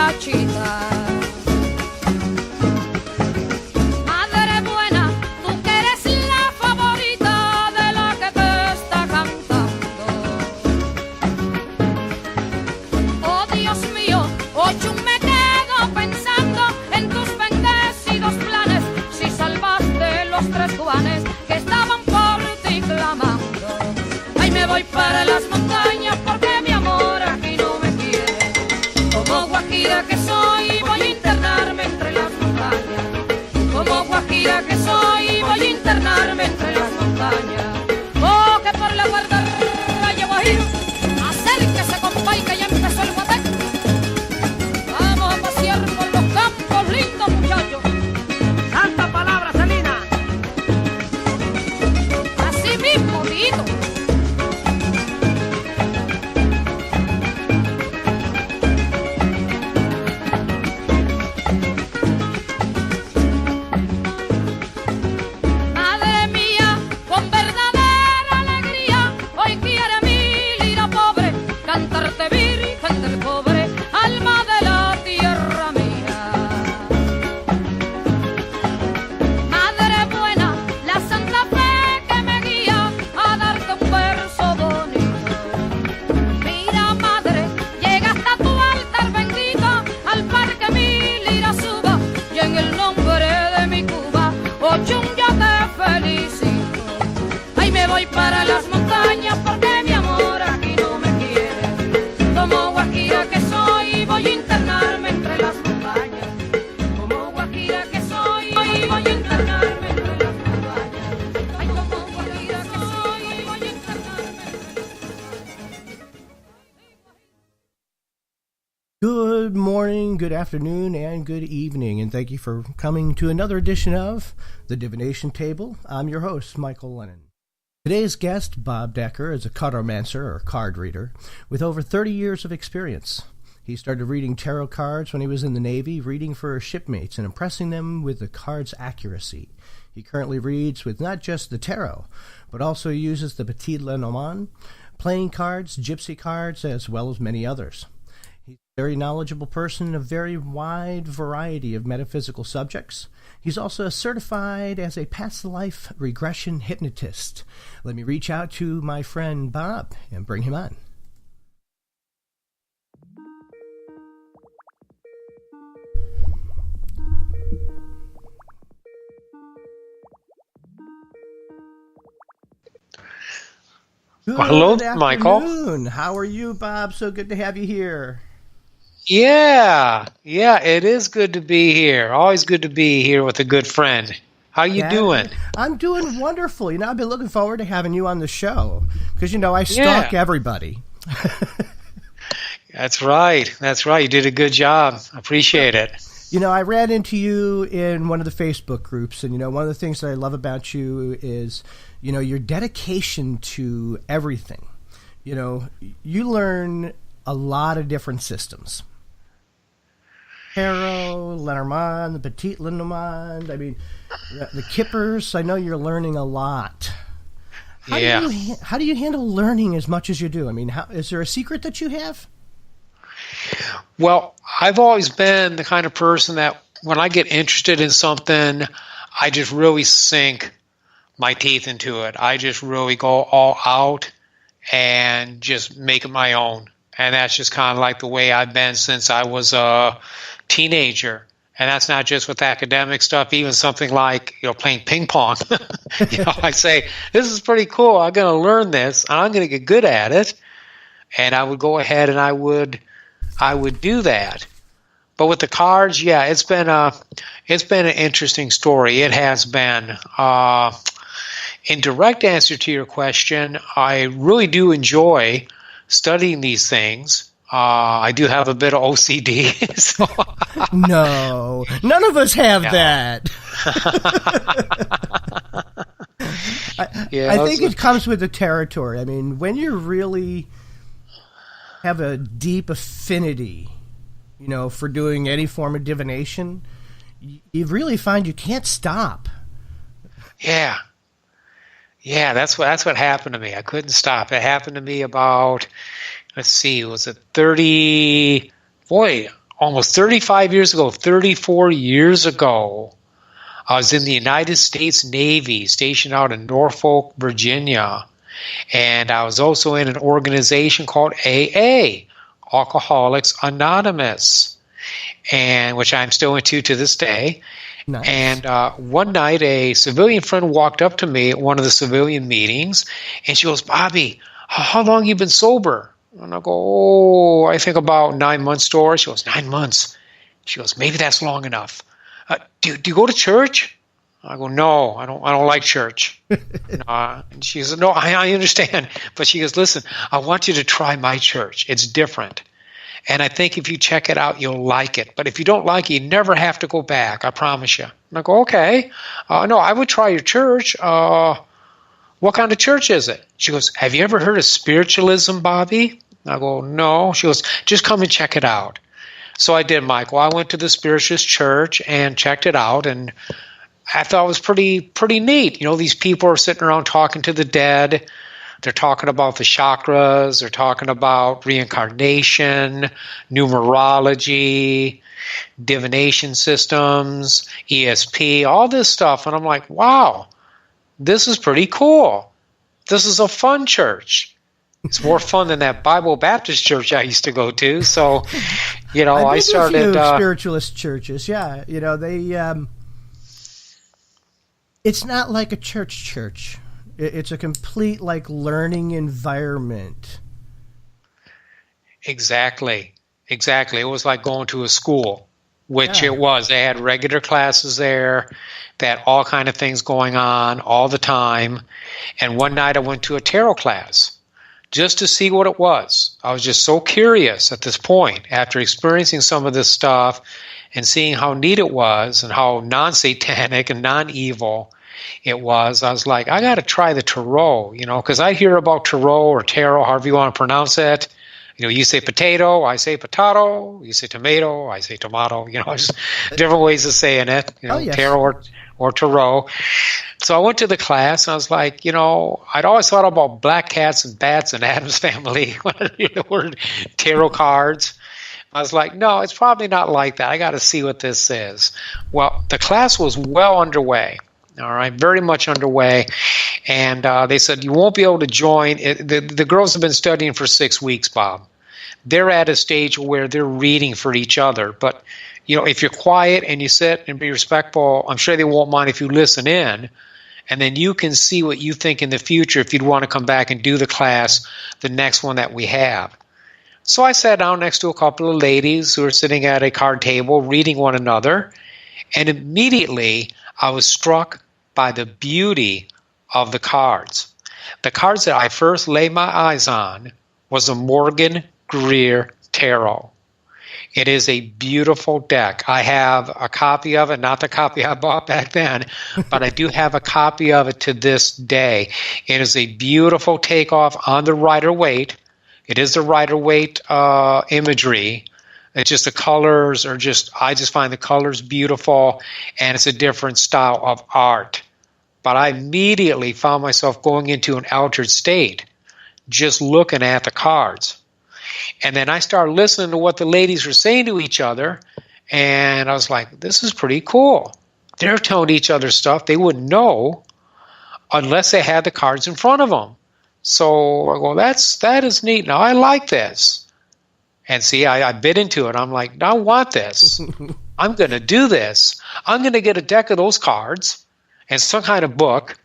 muchachita. Madre buena, tú que eres la favorita de la que te está cantando. Oh Dios mío, hoy me quedo pensando en tus bendecidos planes. Si salvaste los 3 Juanes que estaban por ti clamando. Ay, me voy para las montañas porque mi amor aquí no me quiere. Como guajira que soy, voy a internarme entre las montañas. Como guajira que soy, voy a internarme entre las montañas. Oh, que por la guardarra llevo a ir. Acérquese, compay, que ya empezó el guateque. Vamos a pasear por los campos lindos, muchachos. ¡Santa palabra, Celina! Así mismo, Tito. Madre mía, con verdadera alegría, hoy quiere mi lira pobre cantarte virgen del pobre, alma de la tierra mía. Madre buena, la santa fe que me guía a darte un verso bonito. Mira, madre, llega hasta tu altar bendito, al par que mi lira suba, y en el nombre de mi Cuba, Ochun, yo te felicito. Ay, me voy para las montañas porque mi amor aquí no me quiere. Como guajira que soy, voy a internarme entre las montañas. Como guajira que soy, voy a internarme entre las montañas. Ay, como guajira que soy, voy a internarme entre las montañas. Good morning, good afternoon, and good evening, and thank you for coming to another edition of The Divination Table. I'm your host, Michael Lennon. Today's guest, Bob Decker, is a cartomancer, or card reader, with over 30 years of experience. He started reading tarot cards when he was in the Navy, reading for shipmates and impressing them with the card's accuracy. He currently reads with not just the tarot, but also uses the Petit Lenormand, playing cards, Gypsy cards, as well as many others. He's a very knowledgeable person in a very wide variety of metaphysical subjects. He's also certified as a past life regression hypnotist. Let me reach out to my friend Bob and bring him on. Good Hello, Michael. afternoon. How are you, Bob? So good to have you here. Yeah, it is good to be here. Always good to be here with a good friend. How you doing? I'm doing wonderful. I've been looking forward to having you on the show because, I stalk everybody. That's right. You did a good job. Appreciate it. I ran into you in one of the Facebook groups, and, one of the things that I love about you is, your dedication to everything. You learn a lot of different systems. Tarot, Lenormand, the Petit Lenormand, the Kippers. I know you're learning a lot. How do you handle learning as much as you do? Is there a secret that you have? Well, I've always been the kind of person that when I get interested in something, I just really sink my teeth into it. I just really go all out and just make it my own. And that's just kind of like the way I've been since I was a teenager. And that's not just with academic stuff, even something like, playing ping pong. I say, this is pretty cool. I'm going to learn this, and I'm going to get good at it. And I would go ahead and I would do that. But with the cards, it's been an interesting story. It has been. In direct answer to your question, I really do enjoy studying these things. I do have a bit of OCD. So No, none of us have that. I think it comes with the territory. When you really have a deep affinity, for doing any form of divination, you really find you can't stop. Yeah, that's what happened to me. I couldn't stop. It happened to me about, was it 30? Boy, almost 35 years ago, 34 years ago, I was in the United States Navy, stationed out in Norfolk, Virginia. And I was also in an organization called AA, Alcoholics Anonymous, and which I'm still into to this day. Nice. And one night, a civilian friend walked up to me at one of the civilian meetings, and she goes, "Bobby, how long you been sober?" And I go, "Oh, I think about 9 months, Doris." She goes, 9 months. She goes, "Maybe that's long enough. Do you go to church?" I go, "No, I don't like church." And she says, "No, I understand." But she goes, "Listen, I want you to try my church. It's different. And I think if you check it out, you'll like it. But if you don't like it, you never have to go back. I promise you." And I go, "Okay. No, I would try your church. What kind of church is it?" She goes, "Have you ever heard of spiritualism, Bobby?" I go, "No." She goes, "Just come and check it out." So I did, Michael. I went to the spiritualist church and checked it out, and I thought it was pretty neat. You know, these people are sitting around talking to the dead. They're talking about the chakras. They're talking about reincarnation, numerology, divination systems, ESP, all this stuff. And I'm like, wow, this is pretty cool. This is a fun church. It's more fun than that Bible Baptist church I used to go to. So, you know, I started a few spiritualist churches. Yeah, you know, they. It's not like a church. It's a complete learning environment. Exactly. It was like going to a school, which it was. They had regular classes there. They had all kind of things going on all the time. And one night I went to a tarot class just to see what it was. I was just so curious at this point after experiencing some of this stuff and seeing how neat it was and how non-satanic and non-evil it was. I was like, I got to try the tarot, you know, because I hear about tarot or tarot, however you want to pronounce it. You know, you say potato, I say potato. You say tomato, I say tomato. You know, just different ways of saying it. You know, yes. Tarot or tarot. So I went to the class, and I was like, you know, I'd always thought about black cats and bats and Addams Family when I hear the word tarot cards. I was like, no, it's probably not like that. I got to see what this is. Well, the class was well underway. All right, very much underway. And they said, you won't be able to join. The girls have been studying for 6 weeks, Bob. They're at a stage where they're reading for each other. But, you know, if you're quiet and you sit and be respectful, I'm sure they won't mind if you listen in. And then you can see what you think in the future if you'd want to come back and do the class, the next one that we have. So I sat down next to a couple of ladies who were sitting at a card table reading one another. And immediately I was struck by the beauty of the cards. The cards that I first laid my eyes on was the Morgan Greer Tarot. It is a beautiful deck. I have a copy of it, not the copy I bought back then, but I do have a copy of it to this day. It is a beautiful takeoff on the Rider-Waite. It is the Rider-Waite imagery. It's just the colors are I just find the colors beautiful, and it's a different style of art. But I immediately found myself going into an altered state, just looking at the cards. And then I started listening to what the ladies were saying to each other, and I was like, this is pretty cool. They're telling each other stuff they wouldn't know unless they had the cards in front of them. So I go, that is neat. Now I like this. And see, I bit into it. I'm like, I want this. I'm going to do this. I'm going to get a deck of those cards and some kind of book,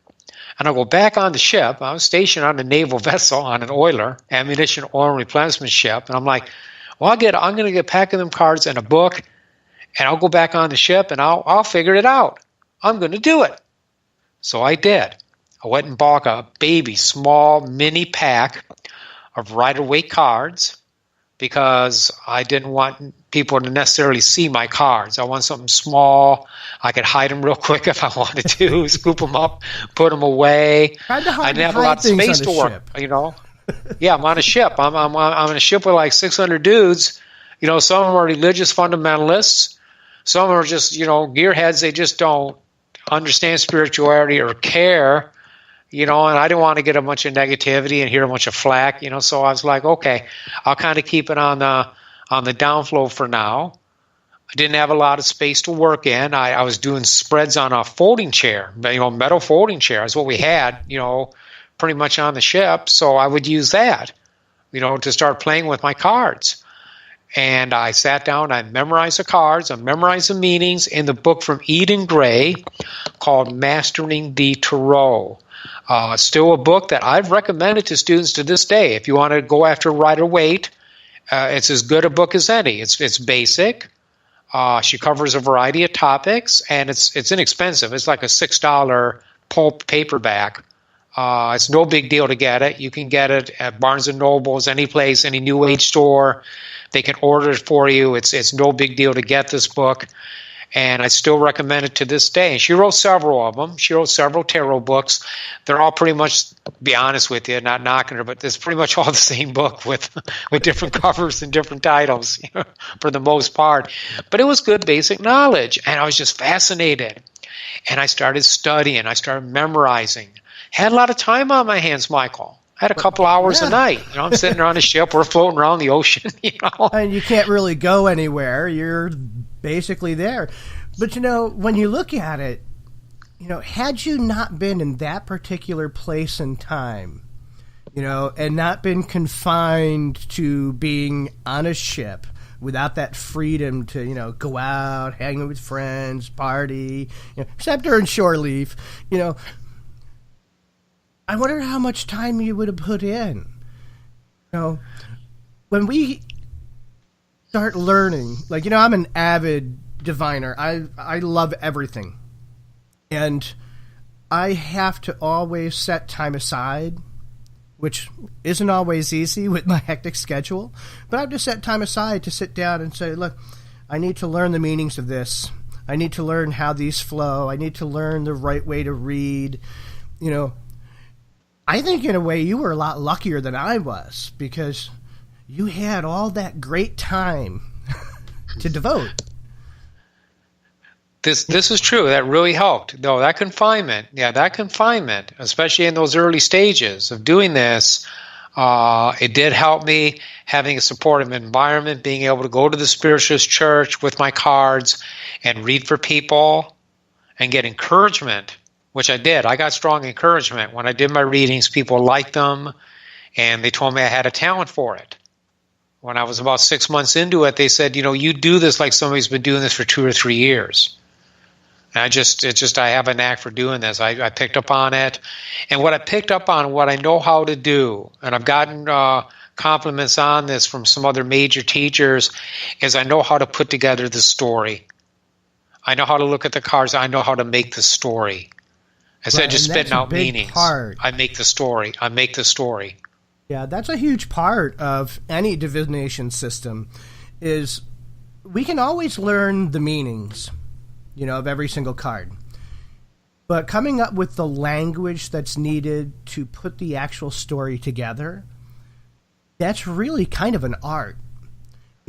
and I'll go back on the ship. I was stationed on a naval vessel on an oiler, ammunition, oil, and replenishment ship. And I'm like, well, I'm going to get a pack of them cards and a book, and I'll go back on the ship, and I'll figure it out. I'm going to do it. So I did. I went and bought a baby, small, mini pack of Rider-Waite cards because I didn't want people to necessarily see my cards. I want something small. I could hide them real quick if I wanted to, scoop them up, put them away. I didn't have a lot of space to work, you know. Yeah, I'm on a ship. I'm on a ship with like 600 dudes. You know, some of them are religious fundamentalists. Some of them are just, you know, gearheads. They just don't understand spirituality or care. You know, and I didn't want to get a bunch of negativity and hear a bunch of flack, you know, so I was like, okay, I'll kind of keep it on the downflow for now. I didn't have a lot of space to work in. I was doing spreads on a folding chair, metal folding chair is what we had, pretty much on the ship. So I would use that, to start playing with my cards. And I sat down, I memorized the cards, I memorized the meanings in the book from Eden Gray called Mastering the Tarot. Still a book that I've recommended to students to this day. If you want to go after Rider-Waite, it's as good a book as any. It's basic. She covers a variety of topics, and it's inexpensive. It's like a $6 pulp paperback. It's no big deal to get it. You can get it at Barnes & Noble's, any place, any New Age store. They can order it for you. It's no big deal to get this book, and I still recommend it to this day. And she wrote several of them. She wrote several tarot books. They're all pretty much, to be honest with you, not knocking her, but it's pretty much all the same book with different covers and different titles, for the most part. But it was good basic knowledge, and I was just fascinated. And I started studying. I started memorizing. Had a lot of time on my hands, Michael. I had a couple hours a night. I'm sitting on a ship. We're floating around the ocean. And you can't really go anywhere. You're basically there. But, when you look at it, had you not been in that particular place and time, and not been confined to being on a ship without that freedom to, go out, hang with friends, party, except during shore leave, I wonder how much time you would have put in. When we start learning, I'm an avid diviner. I love everything. And I have to always set time aside, which isn't always easy with my hectic schedule. But I have to set time aside to sit down and say, look, I need to learn the meanings of this. I need to learn how these flow. I need to learn the right way to read, I think in a way you were a lot luckier than I was because you had all that great time to devote. This is true. That really helped. No, that confinement, especially in those early stages of doing this, it did help me having a supportive environment, being able to go to the spiritualist church with my cards and read for people and get encouragement. Which I did. I got strong encouragement. When I did my readings, people liked them, and they told me I had a talent for it. When I was about 6 months into it, they said, you do this like somebody's been doing this for 2 or 3 years. And I have a knack for doing this. I picked up on it. And what I picked up on, what I know how to do, and I've gotten compliments on this from some other major teachers, is I know how to put together the story. I know how to look at the cards. I know how to make the story. Instead of just spitting out meanings, I make the story. Yeah, that's a huge part of any divination system is we can always learn the meanings, of every single card. But coming up with the language that's needed to put the actual story together, that's really kind of an art.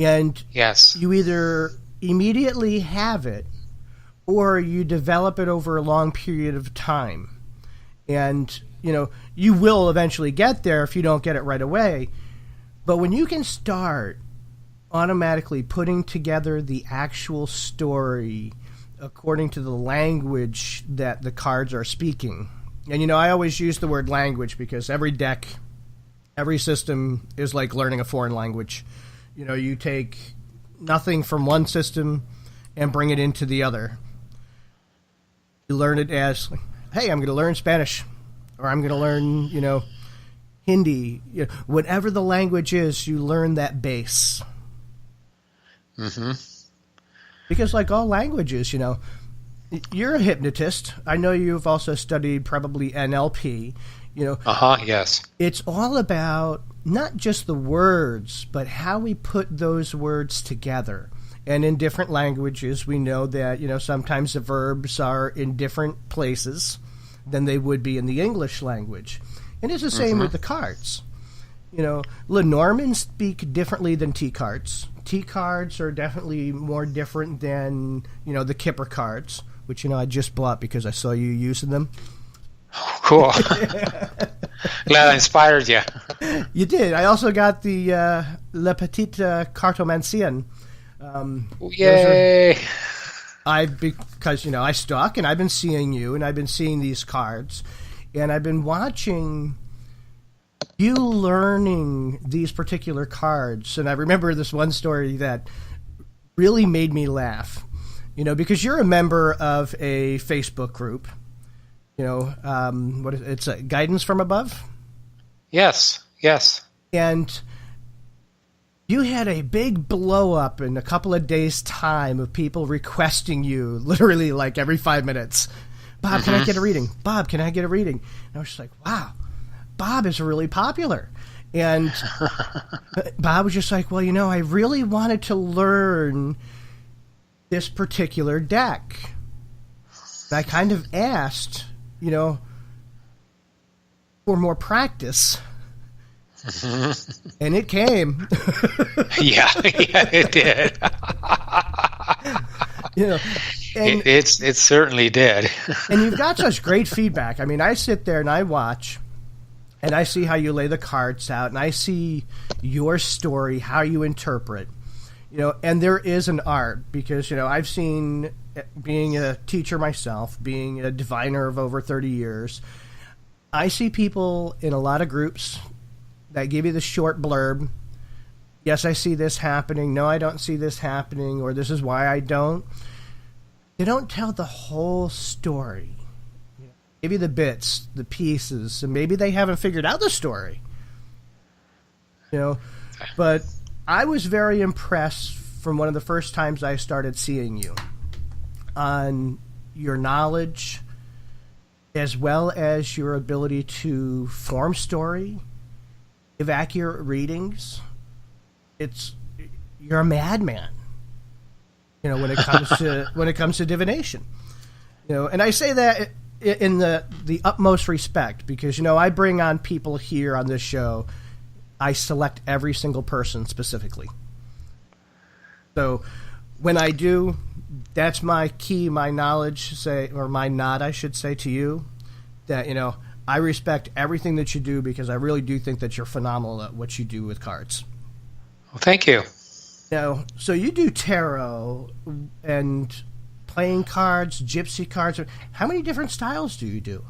And yes, you either immediately have it or you develop it over a long period of time. And, you will eventually get there if you don't get it right away. But when you can start automatically putting together the actual story according to the language that the cards are speaking. And, I always use the word language because every deck, every system is like learning a foreign language. You take nothing from one system and bring it into the other. You learn it as, hey, I'm going to learn Spanish, or I'm going to learn, Hindi. Whatever the language is, you learn that base. Mm-hmm. Because like all languages, you're a hypnotist. I know you've also studied probably NLP. Yes. It's all about not just the words, but how we put those words together. And in different languages, we know that, sometimes the verbs are in different places than they would be in the English language. And it's the same with the cards. Lenormands speak differently than T cards. T cards are definitely more different than, the Kipper cards, which, I just bought because I saw you using them. Cool. Glad I inspired you. You did. I also got the Le Petit Cartomancer. Yay! Because I stuck, and I've been seeing you, and I've been seeing these cards, and I've been watching you learning these particular cards. And I remember this one story that really made me laugh, because you're a member of a Facebook group, it's a Guidance from Above? Yes. And you had a big blow up in a couple of days' time of people requesting you literally like every 5 minutes. Bob, can I get a reading? Bob, can I get a reading? And I was just like, wow, Bob is really popular. And Bob was just like, well, I really wanted to learn this particular deck. And I kind of asked, for more practice. And it came. yeah, it did. And it certainly did. And you've got such great feedback. I mean, I sit there and I watch, and I see how you lay the cards out, and I see your story, how you interpret, and there is an art because, I've seen, being a teacher myself, being a diviner of over 30 years, I see people in a lot of groups that give you the short blurb. Yes, I see this happening. No, I don't see this happening, or this is why I don't. They don't tell the whole story. Give you the bits, the pieces, and maybe they haven't figured out the story. But I was very impressed from one of the first times I started seeing you on your knowledge as well as your ability to form story, give accurate readings. You're a madman, when it comes to divination. And I say that in the utmost respect because, I bring on people here on this show. I select every single person specifically. So when I do, that's my key, my knowledge, my nod, I should say, to you, that, I respect everything that you do because I really do think that you're phenomenal at what you do with cards. Well, thank you. So you do tarot and playing cards, gypsy cards. How many different styles do you do?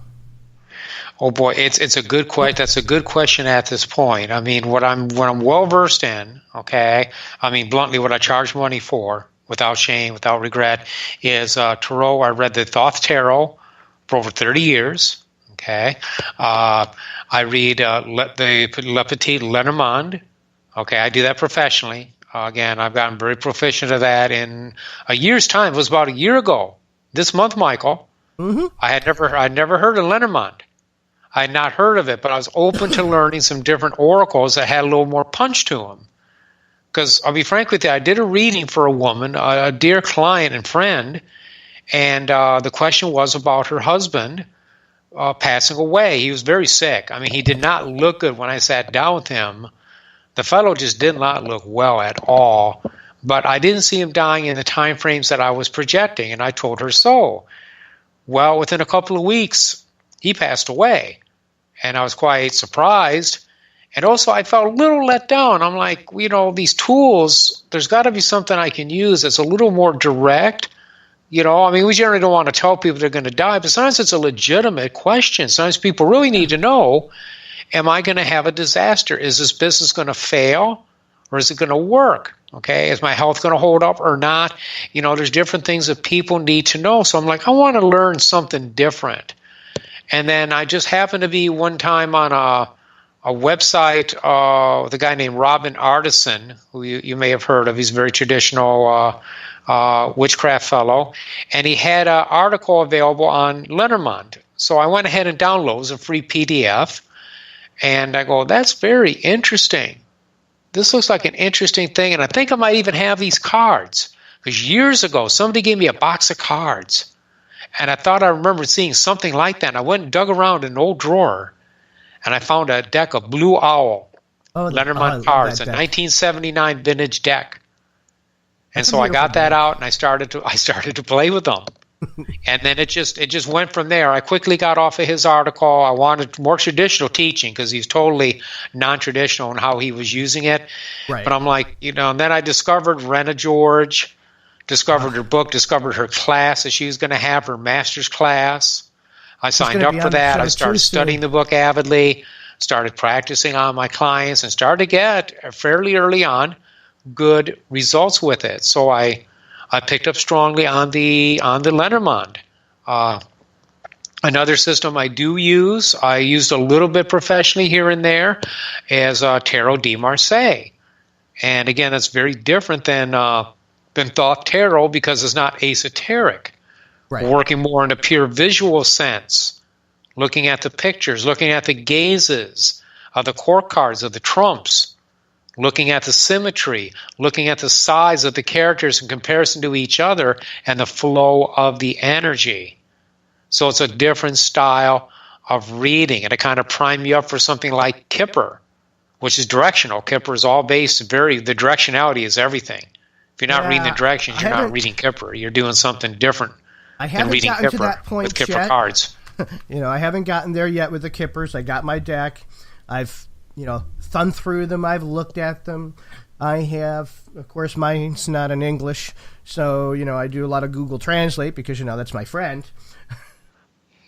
Oh boy, it's a good question. That's a good question at this point. I mean, what I'm well versed in, okay. I mean, bluntly, what I charge money for, without shame, without regret, is tarot. I read the Thoth Tarot for over 30 years. Okay, I read the Petit Lenormand. Okay, I do that professionally. Again, I've gotten very proficient at that in a year's time. It was about a year ago. This month, Michael. Mm-hmm. I'd never heard of Lenormand. I had not heard of it, but I was open to learning some different oracles that had a little more punch to them. Because I'll be frank with you, I did a reading for a woman, a dear client and friend, and the question was about her husband passing away. He was very sick. I mean, he did not look good when I sat down with him. The fellow just did not look well at all. But I didn't see him dying in the time frames that I was projecting, and I told her so. Well, within a couple of weeks, he passed away, and I was quite surprised. And also, I felt a little let down. I'm like, these tools, there's got to be something I can use that's a little more direct. I mean, we generally don't want to tell people they're going to die, but sometimes it's a legitimate question. Sometimes people really need to know, am I going to have a disaster? Is this business going to fail, or is it going to work? Okay, is my health going to hold up or not? There's different things that people need to know. So I'm like, I want to learn something different. And then I just happened to be one time on a website with a guy named Robin Artisan, who you may have heard of. He's a very traditional witchcraft fellow. And he had an article available on Lenormand. So I went ahead and downloaded it. It was a free PDF. And I go, that's very interesting. This looks like an interesting thing. And I think I might even have these cards. Because years ago, somebody gave me a box of cards. And I thought I remembered seeing something like that. And I went and dug around in an old drawer, and I found a deck of Blue Owl Lenormand cards, a 1979 vintage deck. And so I got that out, and I started to play with them. And then it just went from there. I quickly got off of his article. I wanted more traditional teaching because he's totally non-traditional in how he was using it. Right. But I'm like, and then I discovered Rena George, discovered her book, discovered her class that she was going to have, her master's class. I signed up for that. I started studying the book avidly, started practicing on my clients, and started to get fairly early on good results with it. So I picked up strongly on the Lenormand. Another system I do use, I used a little bit professionally here and there, is Tarot de Marseille. And again, that's very different than Thoth Tarot because it's not esoteric. Right. Working more in a pure visual sense, looking at the pictures, looking at the gazes of the court cards, of the trumps, looking at the symmetry, looking at the size of the characters in comparison to each other, and the flow of the energy. So it's a different style of reading, and it kind of prime you up for something like Kipper, which is directional. Kipper is all based, the directionality is everything. If you're not reading the directions, you're not reading Kipper. You're doing something different than reading gotten Kipper to that point with Kipper yet. cards. I haven't gotten there yet with the Kippers. I got my deck. I've, thumbed through them. I've looked at them. I have, of course, mine's not in English, so, I do a lot of Google Translate because, that's my friend.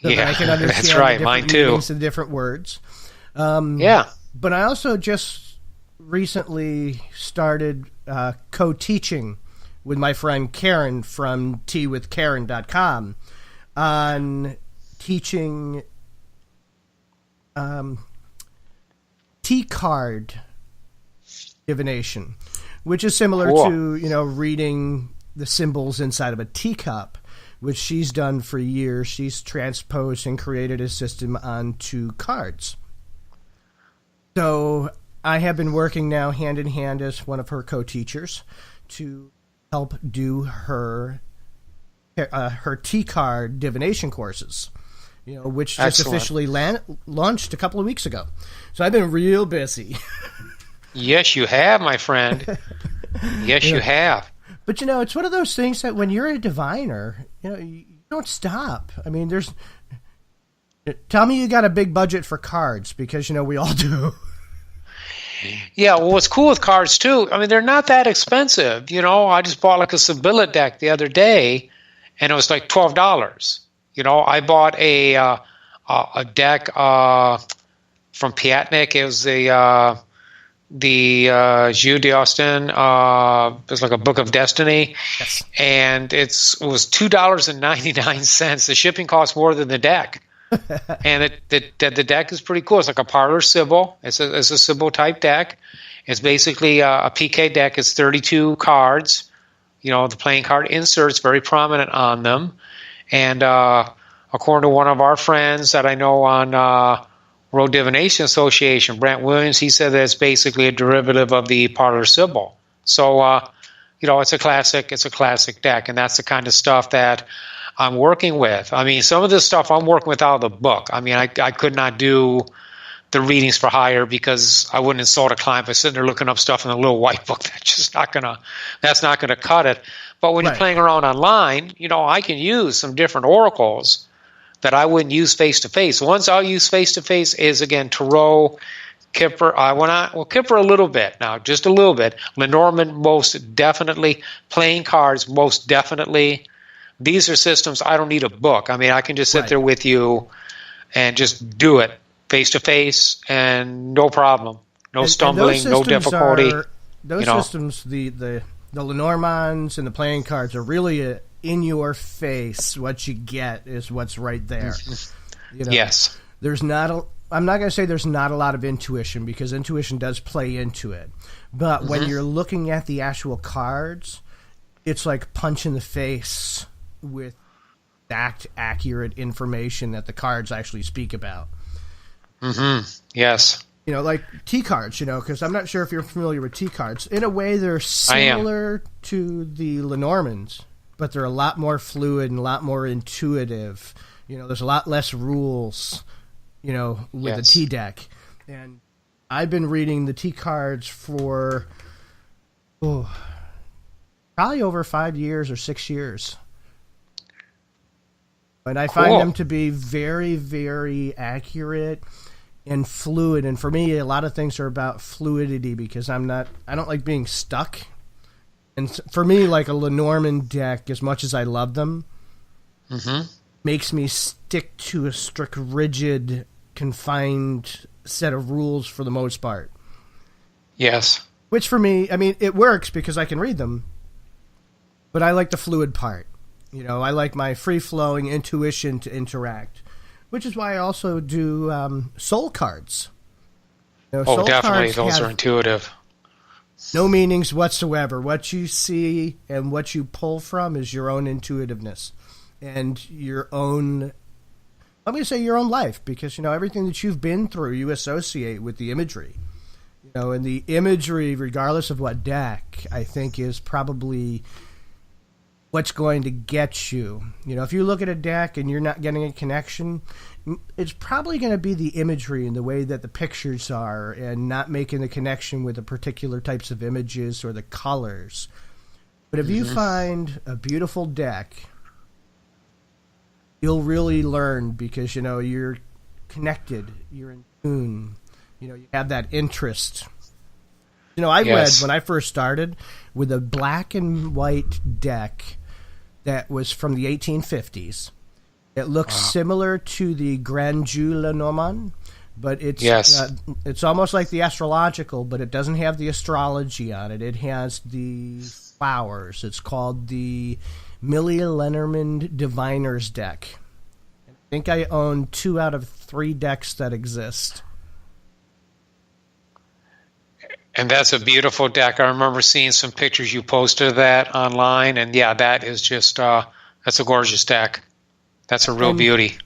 So that I can understand that's right. the Mine different too. meanings of different words. But I also just recently started co-teaching with my friend Karen from teawithkaren.com on teaching T-card divination, which is similar to, reading the symbols inside of a teacup, which she's done for years. She's transposed and created a system onto cards. So I have been working now hand in hand as one of her co-teachers to help do her T-card divination courses, which just officially launched a couple of weeks ago. So I've been real busy. Yes, you have, my friend. Yes, you have. But, it's one of those things that when you're a diviner, you don't stop. I mean, tell me you got a big budget for cards because, we all do. Yeah, well, what's cool with cards, too, I mean, they're not that expensive. I just bought like a Sibylla deck the other day, and it was like $12. I bought a deck from Piatnik. It was the Jeu d'Austin. It was like a Book of Destiny. Yes. And it was $2.99. The shipping cost more than the deck. And the deck is pretty cool. It's like a parlor Sybil. It's a Sybil type deck. It's basically a PK deck. It's 32 cards. The playing card inserts very prominent on them. And according to one of our friends that I know on World Divination Association, Brent Williams, he said that it's basically a derivative of the parlor Sybil. So, it's a classic deck, and that's the kind of stuff that I'm working with. I mean, some of this stuff I'm working with out of the book. I mean, I could not do the readings for hire because I wouldn't insult a client by sitting there looking up stuff in a little white book. That's not gonna cut it. But when you're playing around online, I can use some different oracles that I wouldn't use face to face. The ones I'll use face to face is again Tarot, Kipper. Kipper a little bit now, just a little bit. Lenormand most definitely. Playing cards most definitely. These are systems I don't need a book. I mean, I can just sit there with you and just do it face to face and no problem. No stumbling, no difficulty. Those systems, the Lenormands and the playing cards are really in your face. What you get is what's right there. Yes. I'm not going to say there's not a lot of intuition because intuition does play into it. But when you're looking at the actual cards, it's like punch in the face with accurate information that the cards actually speak about. Yes. Like T cards, because I'm not sure if you're familiar with T cards. In a way, they're similar to the Lenormands, but they're a lot more fluid and a lot more intuitive. There's a lot less rules, with the T deck. And I've been reading the T cards for probably over 5 years or 6 years. And I find them to be very, very accurate and fluid. And for me, a lot of things are about fluidity because I don't like being stuck. And for me, like a Lenormand deck, as much as I love them, makes me stick to a strict, rigid, confined set of rules for the most part. Yes. Which for me, I mean, it works because I can read them, but I like the fluid part. You know, I like my free-flowing intuition to interact, which is why I also do soul cards. You know, soul definitely. cards Those have are intuitive. no meanings whatsoever. What you see and what you pull from is your own intuitiveness and your own, let me say your own life, because, you know, everything that you've been through, you associate with the imagery. You know, and the imagery, regardless of what deck, I think is probably what's going to get you. You know, if you look at a deck and you're not getting a connection, it's probably going to be the imagery and the way that the pictures are and not making the connection with the particular types of images or the colors. But if you find a beautiful deck, you'll really learn because, you know, you're connected, you're in tune, you know, you have that interest. You know, I read when I first started with a black and white deck that was from the 1850s. It looks similar to the Petit Lenormand, but it's almost like the astrological, but it doesn't have the astrology on it. It has the flowers. It's called the Petit Lenormand Diviner's deck. I think I own 2 out of 3 decks that exist. And that's a beautiful deck. I remember seeing some pictures you posted of that online, and yeah, that is just that's a gorgeous deck. That's a real beauty.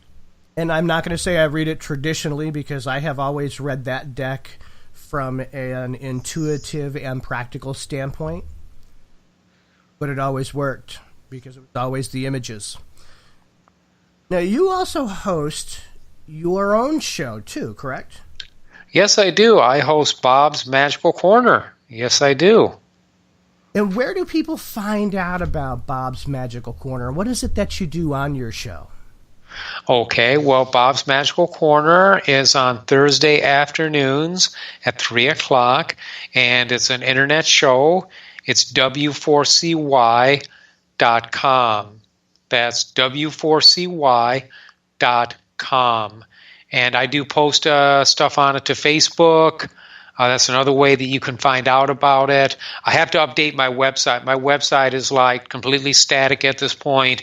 And I'm not going to say I read it traditionally because I have always read that deck from an intuitive and practical standpoint, but it always worked because it was always the images. Now, you also host your own show too, correct? Yes, I do. I host Bob's Magical Corner. Yes, I do. And where do people find out about Bob's Magical Corner? What is it that you do on your show? Okay, well, Bob's Magical Corner is on Thursday afternoons at 3 o'clock, and it's an internet show. It's w4cy.com. That's w4cy.com. And I do post stuff on it to Facebook. That's another way that you can find out about it. I have to update my website. My website is like completely static at this point.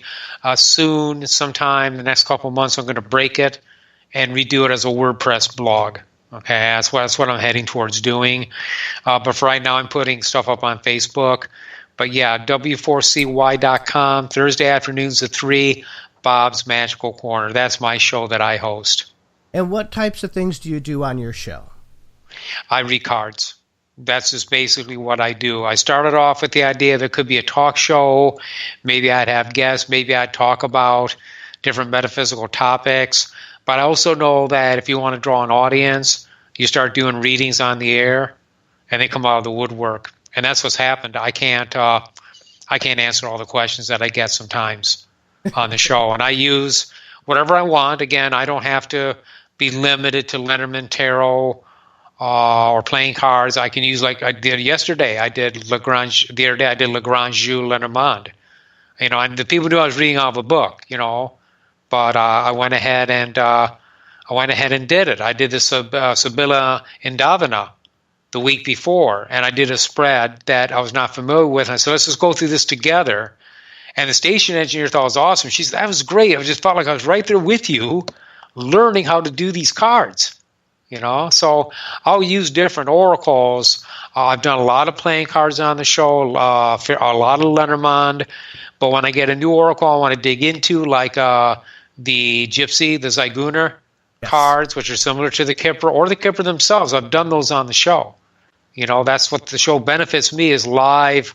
Soon, sometime in the next couple of months, I'm going to break it and redo it as a WordPress blog. Okay, that's what I'm heading towards doing. But for right now, I'm putting stuff up on Facebook. But yeah, w4cy.com, Thursday afternoons at 3, Bob's Magical Corner. That's my show that I host. And what types of things do you do on your show? I read cards. That's just basically what I do. I started off with the idea that it could be a talk show. Maybe I'd have guests. Maybe I'd talk about different metaphysical topics. But I also know that if you want to draw an audience, you start doing readings on the air, and they come out of the woodwork. And that's what's happened. I can't answer all the questions that I get sometimes on the show. And I use whatever I want. Again, I don't have to be limited to Lenormand Tarot or playing cards. I can use, like I did yesterday. The other day I did Lagrange Lenormand. You know, and the people knew I was reading off a book. You know, but I went ahead and did it. I did the Sibylla Indavana the week before, and I did a spread that I was not familiar with. And I said, let's just go through this together. And the station engineer thought it was awesome. She said, that was great. I just felt like I was right there with you, learning how to do these cards. You know, so I'll use different oracles. I've done a lot of playing cards on the show, a lot of Lenormand. But when I get a new oracle I want to dig into, like the Gypsy, the Zygooner cards, which are similar to the Kipper or the Kipper themselves, I've done those on the show. You know, that's what the show benefits me is live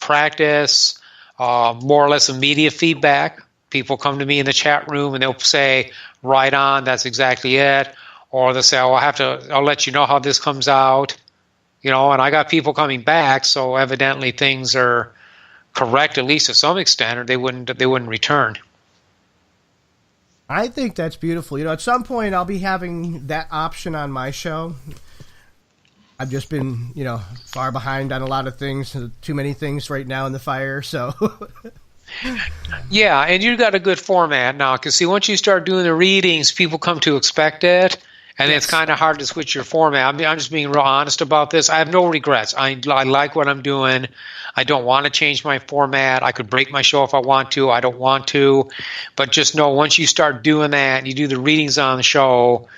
practice, more or less immediate feedback. People come to me in the chat room and they'll say, right on, that's exactly it. Or they'll say, oh, I'll let you know how this comes out. You know, and I got people coming back, so evidently things are correct, at least to some extent, or they wouldn't return. I think that's beautiful. At some point I'll be having that option on my show. I've just been, far behind on a lot of things, too many things right now in the fire, so. Yeah, and you've got a good format now, because see, once you start doing the readings, people come to expect it, and it's kind of hard to switch your format. I'm just being real honest about this. I have no regrets. I like what I'm doing. I don't want to change my format. I could break my show if I want to. I don't want to. But just know, once you start doing that, and you do the readings on the show,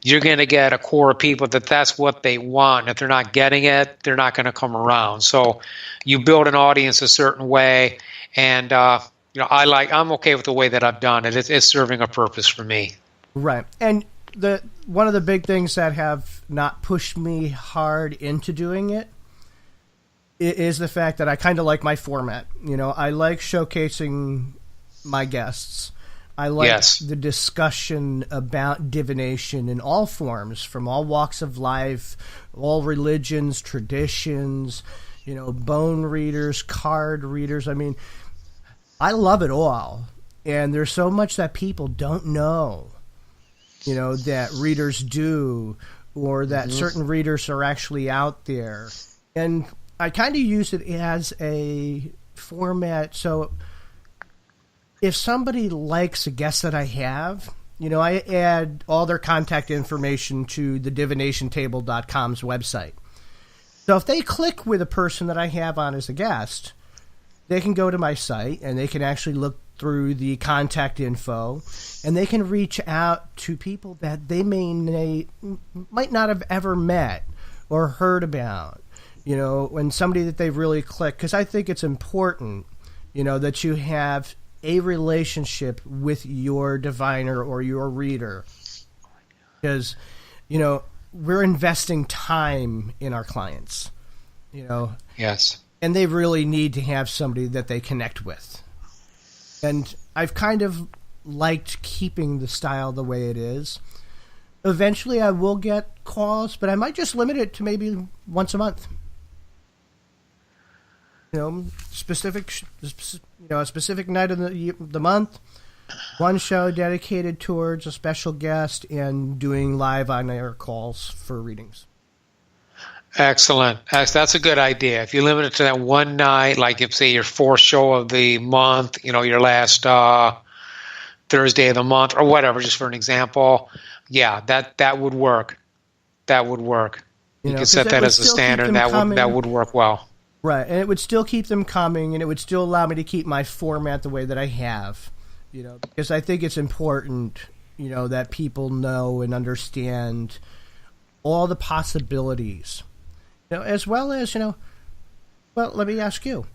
you're going to get a core of people that's what they want. If they're not getting it, they're not going to come around. So you build an audience a certain way, and I'm okay with the way that I've done it. It's serving a purpose for me. Right. And one of the big things that have not pushed me hard into doing it is the fact that I kind of like my format. I like showcasing my guests. I like the discussion about divination in all forms, from all walks of life, all religions, traditions, bone readers, card readers. I mean, I love it all. And there's so much that people don't know, that readers do, or that certain readers are actually out there. And I kind of use it as a format. So if somebody likes a guest that I have, I add all their contact information to the divinationtable.com's website. So if they click with a person that I have on as a guest, they can go to my site and they can actually look through the contact info, and they can reach out to people that they might not have ever met or heard about, when somebody that they've really clicked. Because I think it's important, that you have a relationship with your diviner or your reader, because we're investing time in our clients, Yes, and they really need to have somebody that they connect with. And I've kind of liked keeping the style the way it is. Eventually I will get calls, but I might just limit it to maybe once a month. A specific night of the month, one show dedicated towards a special guest, and doing live on-air calls for readings. Excellent. That's a good idea. If you limit it to that one night, like if, say, your fourth show of the month, your last Thursday of the month or whatever, just for an example, yeah, that would work. That would work. You could set that as a standard. That would work well. Right, and it would still keep them coming, and it would still allow me to keep my format the way that I have, because I think it's important, that people know and understand all the possibilities, as well as, well, let me ask you.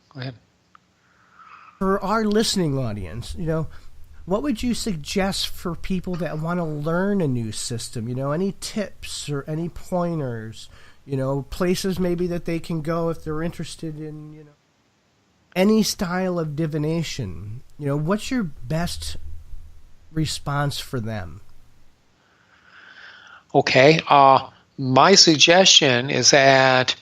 Go ahead. For our listening audience, what would you suggest for people that want to learn a new system? Any tips or any pointers? Places maybe that they can go if they're interested in, any style of divination. What's your best response for them? Okay. My suggestion is that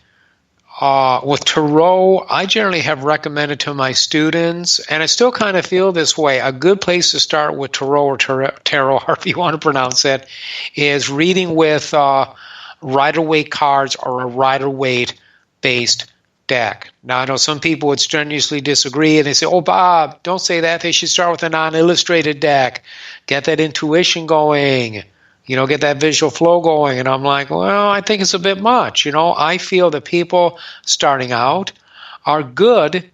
with Tarot, I generally have recommended to my students, and I still kind of feel this way, a good place to start with Tarot or Tarot, however you want to pronounce it, is reading with Rider-Waite cards or a Rider-Waite based deck. Now, I know some people would strenuously disagree, and they say, oh, Bob, don't say that. They should start with a non-illustrated deck. Get that intuition going. Get that visual flow going. And I'm like, well, I think it's a bit much. I feel that people starting out are good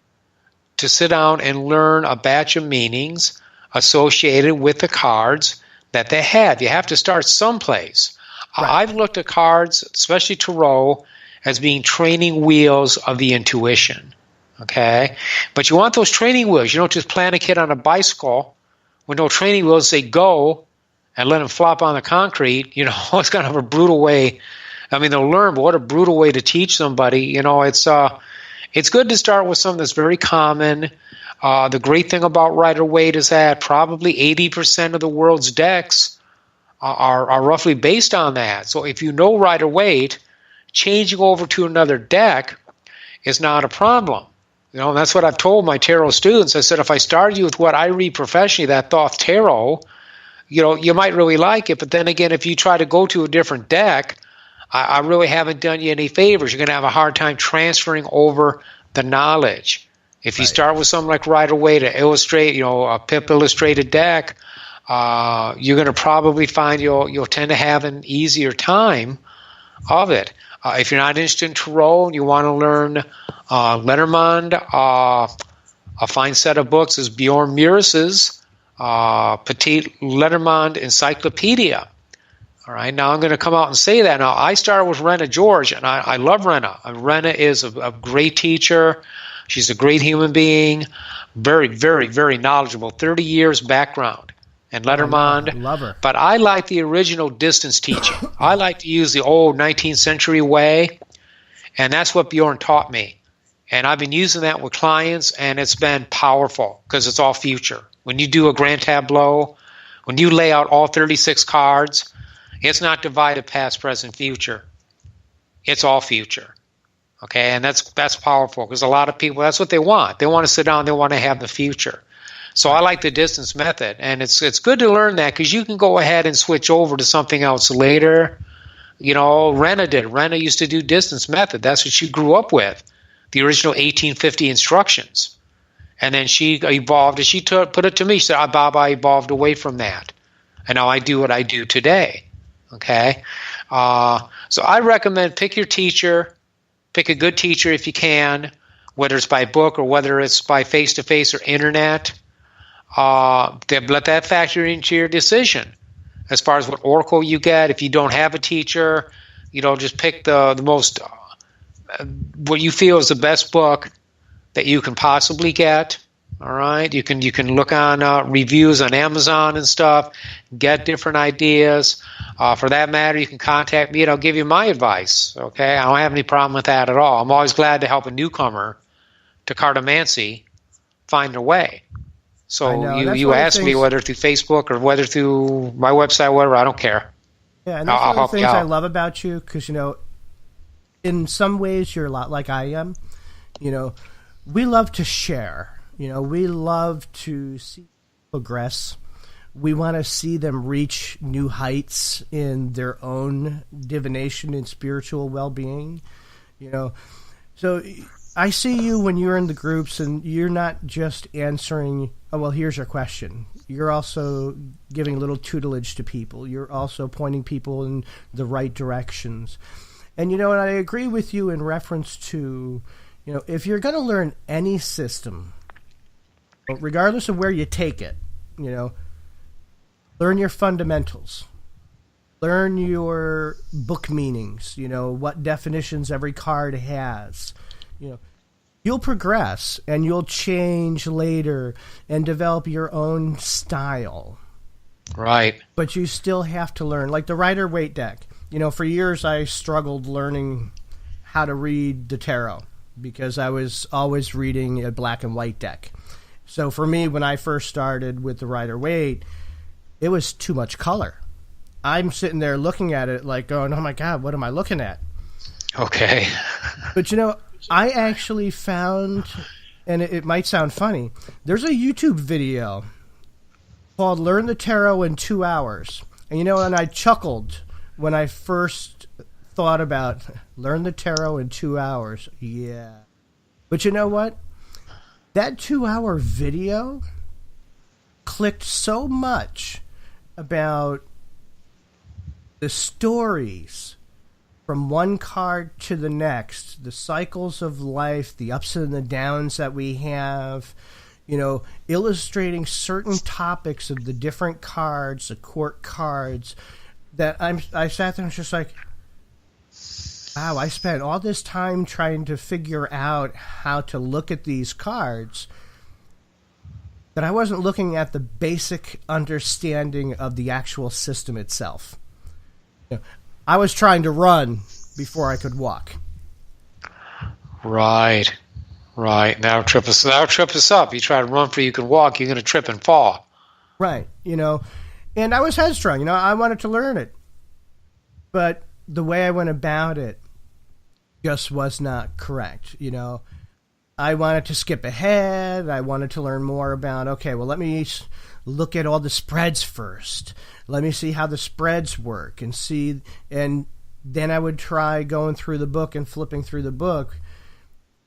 to sit down and learn a batch of meanings associated with the cards that they have. You have to start someplace. Right. I've looked at cards, especially Tarot, as being training wheels of the intuition. Okay? But you want those training wheels. You don't just plant a kid on a bicycle with no training wheels, say go, and let them flop on the concrete. It's kind of a brutal way. I mean, they'll learn, but what a brutal way to teach somebody. It's good to start with something that's very common. The great thing about Rider-Waite is that probably 80% of the world's decks are roughly based on that. So if you know Rider-Waite, changing over to another deck is not a problem. That's what I've told my tarot students. I said, if I started you with what I read professionally, that Thoth Tarot, you might really like it. But then again, if you try to go to a different deck, I really haven't done you any favors. You're going to have a hard time transferring over the knowledge. If you start with something like Rider-Waite to illustrate, a Pip illustrated deck, you're going to probably find you'll tend to have an easier time of it. If you're not interested in tarot and you want to learn Lenormand, a fine set of books is Bjorn Muris's Petit Lenormand Encyclopedia. All right, now I'm going to come out and say that. Now, I started with Rena George, and I love Rena. Rena is a great teacher. She's a great human being, very, very, very knowledgeable, 30 years background. And Lenormand. I love her. But I like the original distance teaching. I like to use the old 19th century way, and that's what Bjorn taught me. And I've been using that with clients, and it's been powerful because it's all future. When you do a grand tableau, when you lay out all 36 cards, it's not divided past, present, future. It's all future. Okay, and that's powerful because a lot of people, that's what they want. They want to sit down, they want to have the future. So I like the distance method, and it's good to learn that because you can go ahead and switch over to something else later. Rena did. Rena used to do distance method. That's what she grew up with, the original 1850 instructions. And then she evolved, and she put it to me. She said, Bob, I evolved away from that, and now I do what I do today. Okay? So I recommend pick your teacher, pick a good teacher if you can, whether it's by book or whether it's by face-to-face or internet. Let that factor into your decision as far as what oracle you get. If you don't have a teacher, just pick the most what you feel is the best book that you can possibly get. All right, you can look on reviews on Amazon and stuff, get different ideas. For that matter, you can contact me and I'll give you my advice. Okay, I don't have any problem with that at all. I'm always glad to help a newcomer to cartomancy find their way. So you ask me whether through Facebook or whether through my website, whatever, I don't care. Yeah, and that's one of the things I love about you because, in some ways you're a lot like I am. We love to share. We love to see people progress. We want to see them reach new heights in their own divination and spiritual well-being. So I see you when you're in the groups and you're not just answering, oh, well, here's your question. You're also giving a little tutelage to people. You're also pointing people in the right directions. And, and I agree with you in reference to, if you're going to learn any system, regardless of where you take it, learn your fundamentals. Learn your book meanings, what definitions every card has. You'll progress and you'll change later and develop your own style. Right. But you still have to learn. Like the Rider-Waite deck. For years I struggled learning how to read the tarot because I was always reading a black and white deck. So for me, when I first started with the Rider-Waite, it was too much color. I'm sitting there looking at it like going, oh my God, what am I looking at? Okay. But I actually found, and it might sound funny, there's a YouTube video called Learn the Tarot in 2 Hours. And and I chuckled when I first thought about Learn the Tarot in 2 hours. Yeah. But you know what? That 2-hour video clicked so much about the stories from one card to the next, the cycles of life, the ups and the downs that we have, illustrating certain topics of the different cards, the court cards, that I sat there and was just like, wow, I spent all this time trying to figure out how to look at these cards, that I wasn't looking at the basic understanding of the actual system itself. I was trying to run before I could walk. Right. Now trip us up. You try to run before you can walk, you're going to trip and fall. Right. And I was headstrong. I wanted to learn it. But the way I went about it just was not correct. I wanted to skip ahead. I wanted to learn more about, okay, well, let me look at all the spreads first. Let me see how the spreads work and see. And then I would try going through the book and flipping through the book.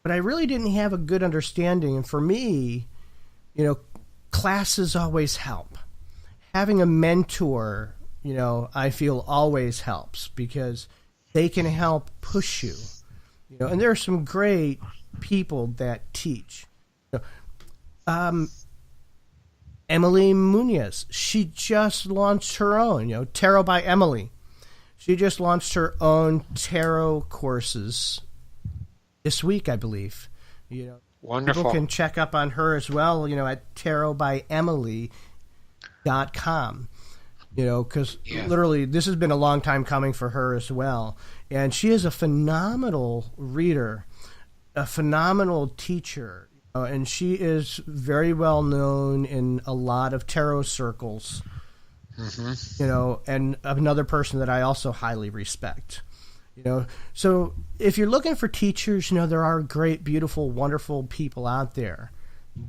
But I really didn't have a good understanding. And for me, classes always help. Having a mentor, I feel always helps because they can help push you. And there are some great people that teach. Emily Munoz, she just launched her own, Tarot by Emily. She just launched her own tarot courses this week, I believe. Wonderful. People can check up on her as well, at tarotbyemily.com. Because literally this has been a long time coming for her as well. And she is a phenomenal reader, a phenomenal teacher, and she is very well known in a lot of tarot circles. Mm-hmm. And another person that I also highly respect. So if you're looking for teachers, there are great, beautiful, wonderful people out there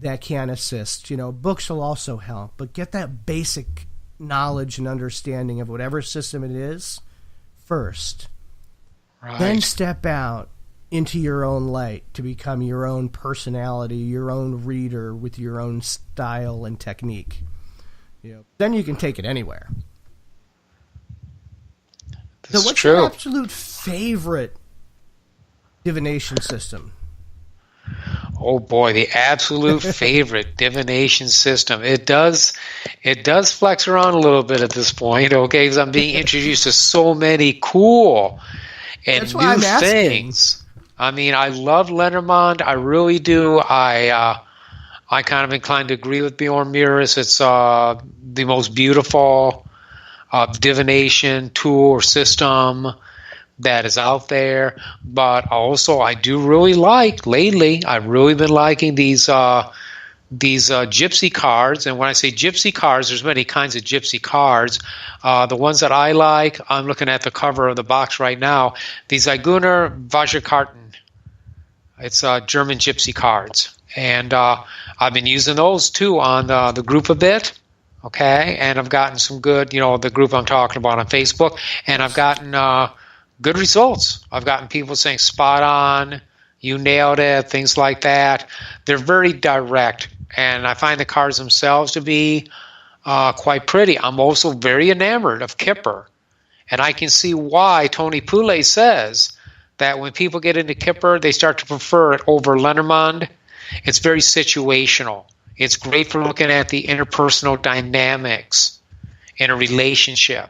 that can assist. Books will also help, but get that basic knowledge and understanding of whatever system it is first. Right. Then step out into your own light to become your own personality, your own reader with your own style and technique. Then you can take it anywhere. So what's your absolute favorite divination system? Oh boy, the absolute favorite divination system. It does flex around a little bit at this point, okay, because I'm being introduced to so many cool and new things. I mean, I love Lenormand. I really do. I kind of inclined to agree with Bjorn Muris. It's the most beautiful divination tool or system that is out there. But also, I do really like lately. I've really been liking these Gypsy cards. And when I say Gypsy cards, there's many kinds of Gypsy cards. The ones that I like, I'm looking at the cover of the box right now. The Ziguner Vajerkarten. It's German Gypsy cards. And I've been using those too on the group a bit. Okay, and I've gotten some good, the group I'm talking about on Facebook, and I've gotten good results. I've gotten people saying spot on, you nailed it, things like that. They're very direct, and I find the cards themselves to be quite pretty. I'm also very enamored of Kipper, and I can see why Tony Poulet says that when people get into Kipper, they start to prefer it over Lenormand. It's very situational. It's great for looking at the interpersonal dynamics in a relationship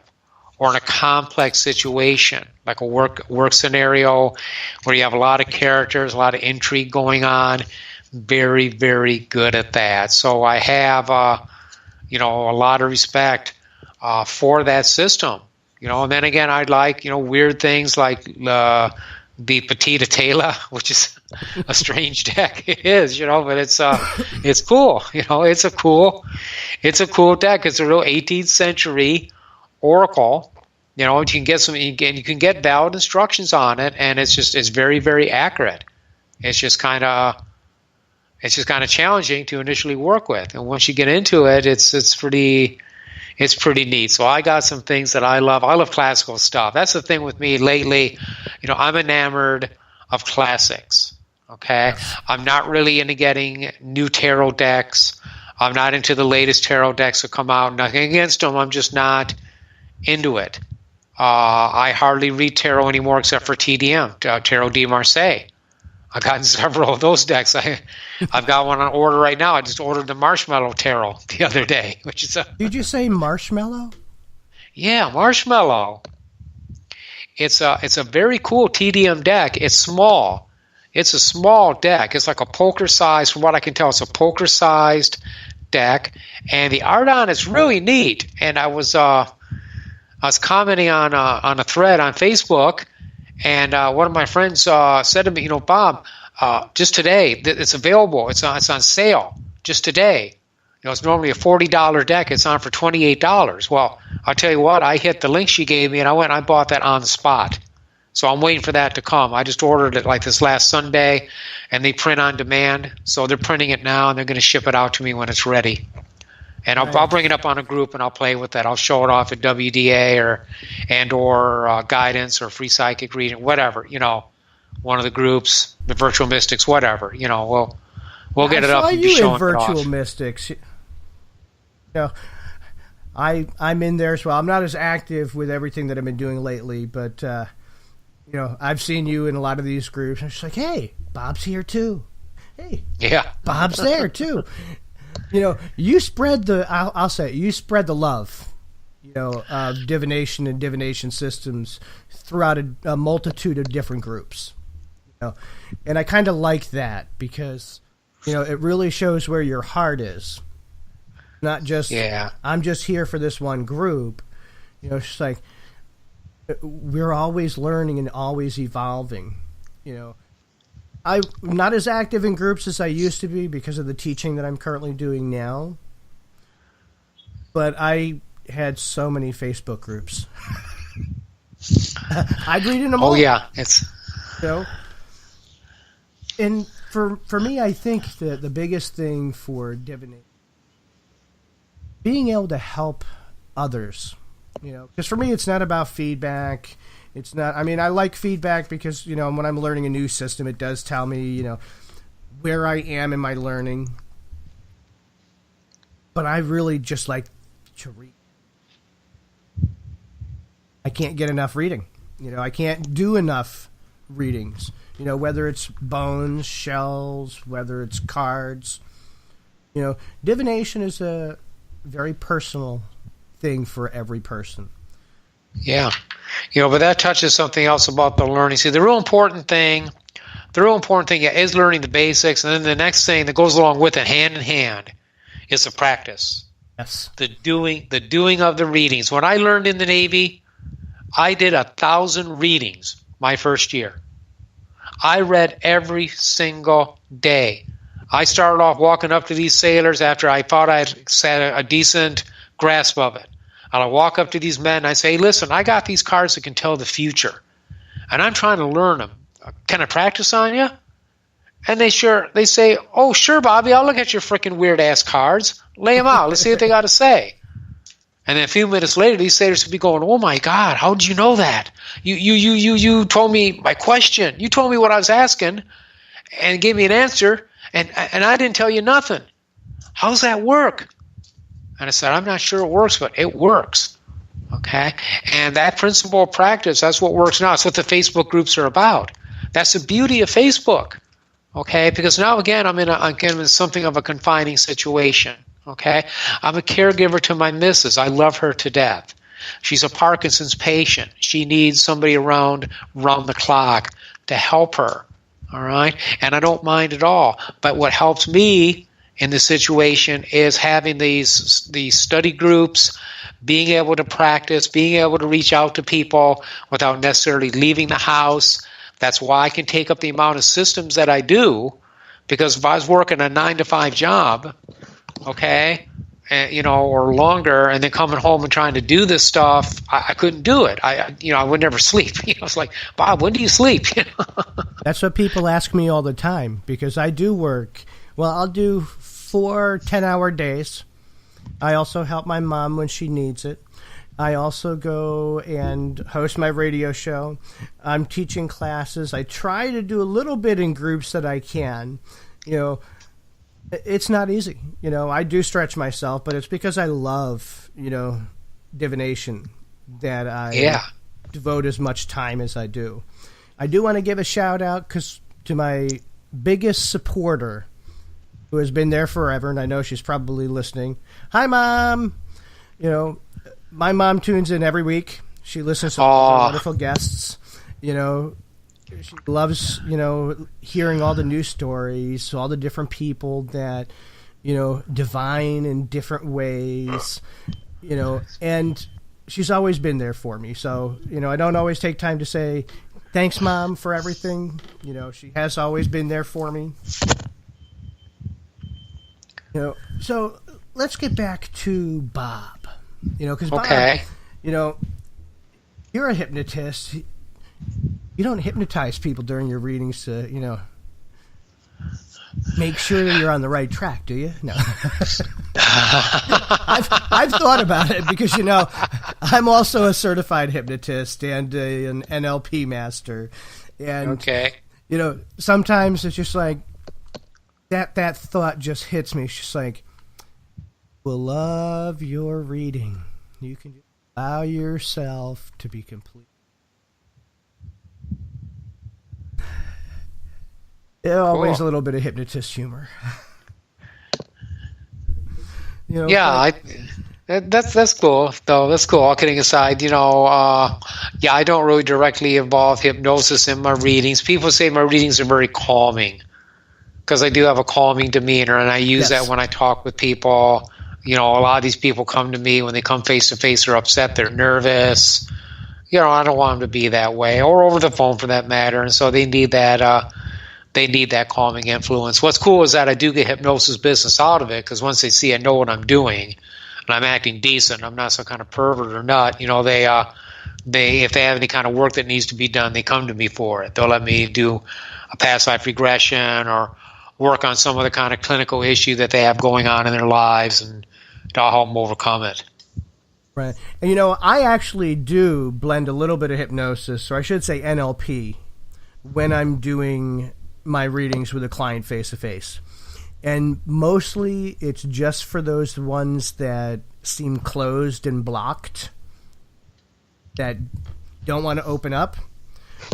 or in a complex situation, like a work scenario where you have a lot of characters, a lot of intrigue going on. Very, very good at that. So I have, a lot of respect for that system. And then again, I'd like, weird things like the Petit Lenormand, which is a strange deck. It is, but it's cool. It's a cool deck. It's a real 18th century oracle. You can get you can get valid instructions on it, and it's very, very accurate. It's just kind of challenging to initially work with, and once you get into it, it's pretty neat. So I got some things that I love. I love classical stuff. That's the thing with me lately. I'm enamored of classics. Okay, yes. I'm not really into getting new tarot decks. I'm not into the latest tarot decks that come out. Nothing against them. I'm just not into it. I hardly read tarot anymore except for TDM, Tarot de Marseille. I've gotten several of those decks. I've got one on order right now. I just ordered the Marshmallow Tarot the other day, which is Did you say Marshmallow? Yeah, Marshmallow. It's a very cool TDM deck. It's small. It's a small deck. It's like a poker size. From what I can tell, it's a poker sized deck, and the art on it's really neat. And I was commenting on a thread on Facebook. And one of my friends said to me, Bob, just today, it's available. It's on sale just today. It's normally a $40 deck. It's on for $28. Well, I'll tell you what, I hit the link she gave me, and I went and I bought that on the spot. So I'm waiting for that to come. I just ordered it like this last Sunday, and they print on demand. So they're printing it now, and they're going to ship it out to me when it's ready. And I'll bring it up on a group, and I'll play with that. I'll show it off at WDA or Guidance or Free Psychic Reading, whatever, one of the groups, the Virtual Mystics, whatever. We'll get it up and be showing it off. I saw you in Virtual Mystics. I'm in there as well. I'm not as active with everything that I've been doing lately, but I've seen you in a lot of these groups. I'm just like, hey, Bob's here too. Hey, yeah, Bob's there too. You spread I'll say it, you spread the love, of divination and divination systems throughout a multitude of different groups. And I kind of like that because, it really shows where your heart is. Not just, I'm just here for this one group. It's just like, we're always learning and always evolving. I'm not as active in groups as I used to be because of the teaching that I'm currently doing now. But I had so many Facebook groups. I'd read in them all. Oh, yeah. And for me, I think that the biggest thing for divination, being able to help others, because for me, it's not about feedback. It's not, I like feedback because, when I'm learning a new system, it does tell me, where I am in my learning. But I really just like to read. I can't get enough reading. I can't do enough readings. Whether it's bones, shells, whether it's cards. Divination is a very personal thing for every person. Yeah. But that touches something else about the learning. See, the real important thing is learning the basics, and then the next thing that goes along with it, hand in hand, is the practice. Yes. The doing of the readings. When I learned in the Navy, I did 1,000 readings my first year. I read every single day. I started off walking up to these sailors after I thought I had set a decent grasp of it. And I walk up to these men and I say, listen, I got these cards that can tell the future. And I'm trying to learn them. Can I practice on you? And they say, oh, sure, Bobby, I'll look at your freaking weird-ass cards. Lay them out. Let's see what they got to say. And then a few minutes later, these sailors would be going, oh, my God, how did you know that? You told me my question. You told me what I was asking and gave me an answer, and I didn't tell you nothing. How does that work? And I said, I'm not sure it works, but it works. Okay? And that principle of practice, that's what works now. It's what the Facebook groups are about. That's the beauty of Facebook. Okay? Because now, again, I'm in something of a confining situation. Okay? I'm a caregiver to my missus. I love her to death. She's a Parkinson's patient. She needs somebody around the clock to help her. All right? And I don't mind at all. But what helps me in this situation is having these study groups, being able to practice, being able to reach out to people without necessarily leaving the house. That's why I can take up the amount of systems that I do, because if I was working a 9-to-5 job, okay, and, or longer, and then coming home and trying to do this stuff, I couldn't do it. I would never sleep. It's like, Bob, when do you sleep? That's what people ask me all the time, because I do work. Well, I'll do 4 10-hour days. I also help my mom when she needs it. I also go and host my radio show. I'm teaching classes. I try to do a little bit in groups that I can. It's not easy. I do stretch myself, but it's because I love, divination that I devote as much time as I do. I do want to give a shout out to my biggest supporter, who has been there forever, and I know she's probably listening. Hi, Mom. My mom tunes in every week. She listens to all the wonderful guests. She loves, hearing all the news stories, all the different people that, divine in different ways, and she's always been there for me. So, I don't always take time to say, thanks, Mom, for everything. She has always been there for me. So let's get back to Bob. Because Bob, okay. You're a hypnotist. you don't hypnotize people during your readings to, make sure that you're on the right track, do you? No. I've thought about it because, I'm also a certified hypnotist and an NLP master. And, Okay. Sometimes it's just like that thought just hits me. It's just like, we'll love your reading. You can just allow yourself to be complete. Always Cool. a little bit of hypnotist humor. Yeah, that's cool. Though that's cool. All kidding aside, I don't really directly involve hypnosis in my readings. People say my readings are very calming because I do have a calming demeanor, and I use that when I talk with people. A lot of these people come to me when they come face to face. They're upset. They're nervous. I don't want them to be that way, or over the phone for that matter. And so they need that. They need that calming influence. What's cool is that I do get hypnosis business out of it because once they see I know what I'm doing and I'm acting decent, I'm not some kind of pervert or nut. They if they have any kind of work that needs to be done, they come to me for it. They'll let me do a past life regression or work on some other kind of clinical issue that they have going on in their lives, and I'll help them overcome it. Right. And I actually do blend a little bit of hypnosis, or I should say NLP, when I'm doing my readings with a client face to face. And mostly it's just for those ones that seem closed and blocked, that don't want to open up,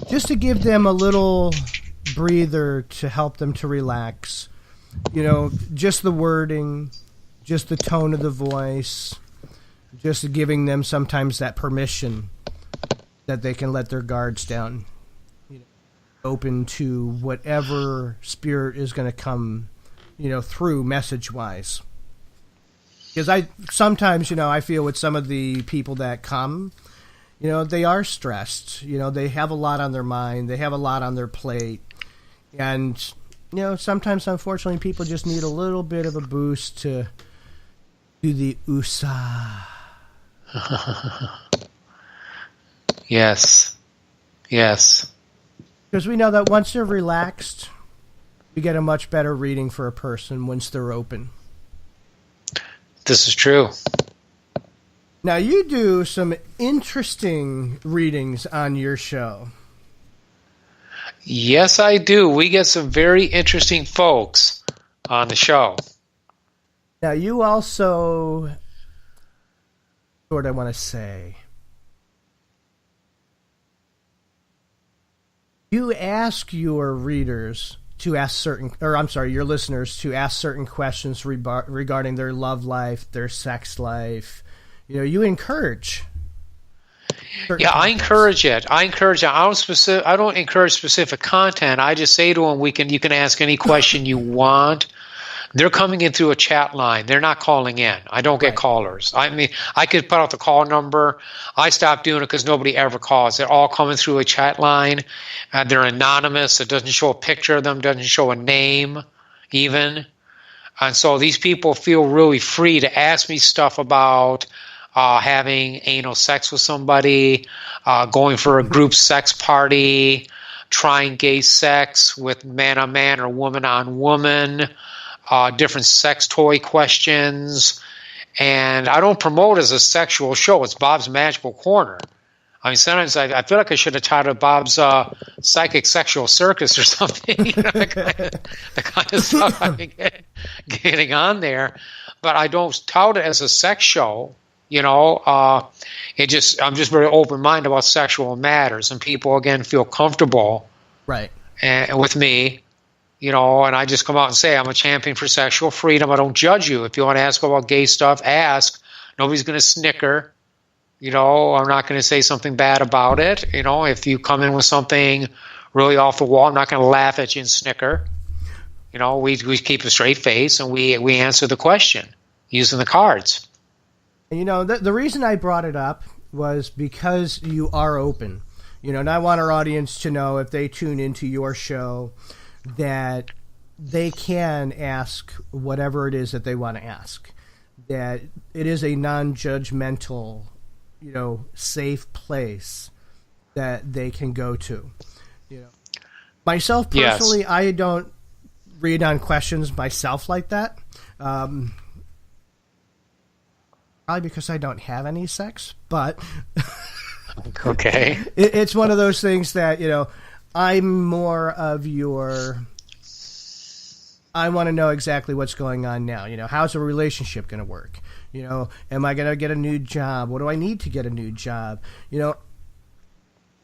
just to give them a little breather to help them to relax. Just the wording, just the tone of the voice, just giving them sometimes that permission that they can let their guards down, open to whatever spirit is going to come, through message-wise. Because I feel with some of the people that come, they are stressed. They have a lot on their mind. They have a lot on their plate. And, sometimes, unfortunately, people just need a little bit of a boost to do the USA. Yes. Because we know that once they're relaxed, we get a much better reading for a person once they're open. This is true. Now, you do some interesting readings on your show. Yes, I do. We get some very interesting folks on the show. Now, you also, what I want to say, you ask your readers to ask your listeners to ask certain questions regarding their love life, their sex life. You encourage. Yeah, I encourage it. I don't encourage specific content. I just say to them, you can ask any question you want. They're coming in through a chat line. They're not calling in. I don't get callers. I mean, I could put out the call number. I stopped doing it because nobody ever calls. They're all coming through a chat line. They're anonymous. It doesn't show a picture of them, doesn't show a name even. And so these people feel really free to ask me stuff about having anal sex with somebody, going for a group sex party, trying gay sex with man on man or woman on woman, different sex toy questions. And I don't promote it as a sexual show. It's Bob's Magical Corner. I mean, sometimes I feel like I should have titled Bob's Psychic Sexual Circus or something. The kind of stuff I've been getting on there. But I don't tout it as a sex show. I'm just very open-minded about sexual matters, and people again feel comfortable, right, with me, and I just come out and say I'm a champion for sexual freedom. I don't judge you. If you want to ask about gay stuff, ask. Nobody's going to snicker. I'm not going to say something bad about it. If you come in with something really off the wall, I'm not going to laugh at you and snicker. We keep a straight face and we answer the question using the cards. The reason I brought it up was because you are open, and I want our audience to know if they tune into your show that they can ask whatever it is that they want to ask, that it is a non-judgmental, safe place that they can go to. Myself personally, yes. I don't read on questions myself like that. Probably because I don't have any sex, but okay, it's one of those things that I'm more of your. I want to know exactly what's going on now. How's a relationship going to work? Am I going to get a new job? What do I need to get a new job?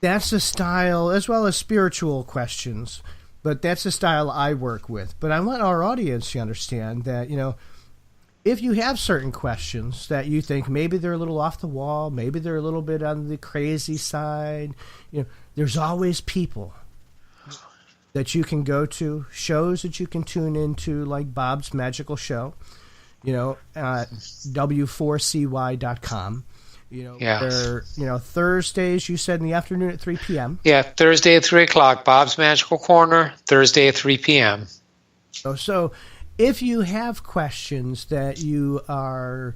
That's the style, as well as spiritual questions. But that's the style I work with. But I want our audience to understand that, if you have certain questions that you think maybe they're a little off the wall, maybe they're a little bit on the crazy side, there's always people that you can go to, shows that you can tune into, like Bob's Magical Show, at w4cy.com. Thursdays, you said in the afternoon at 3 p.m. Yeah, Thursday at 3 o'clock, Bob's Magical Corner, Thursday at 3 p.m. So if you have questions that you are,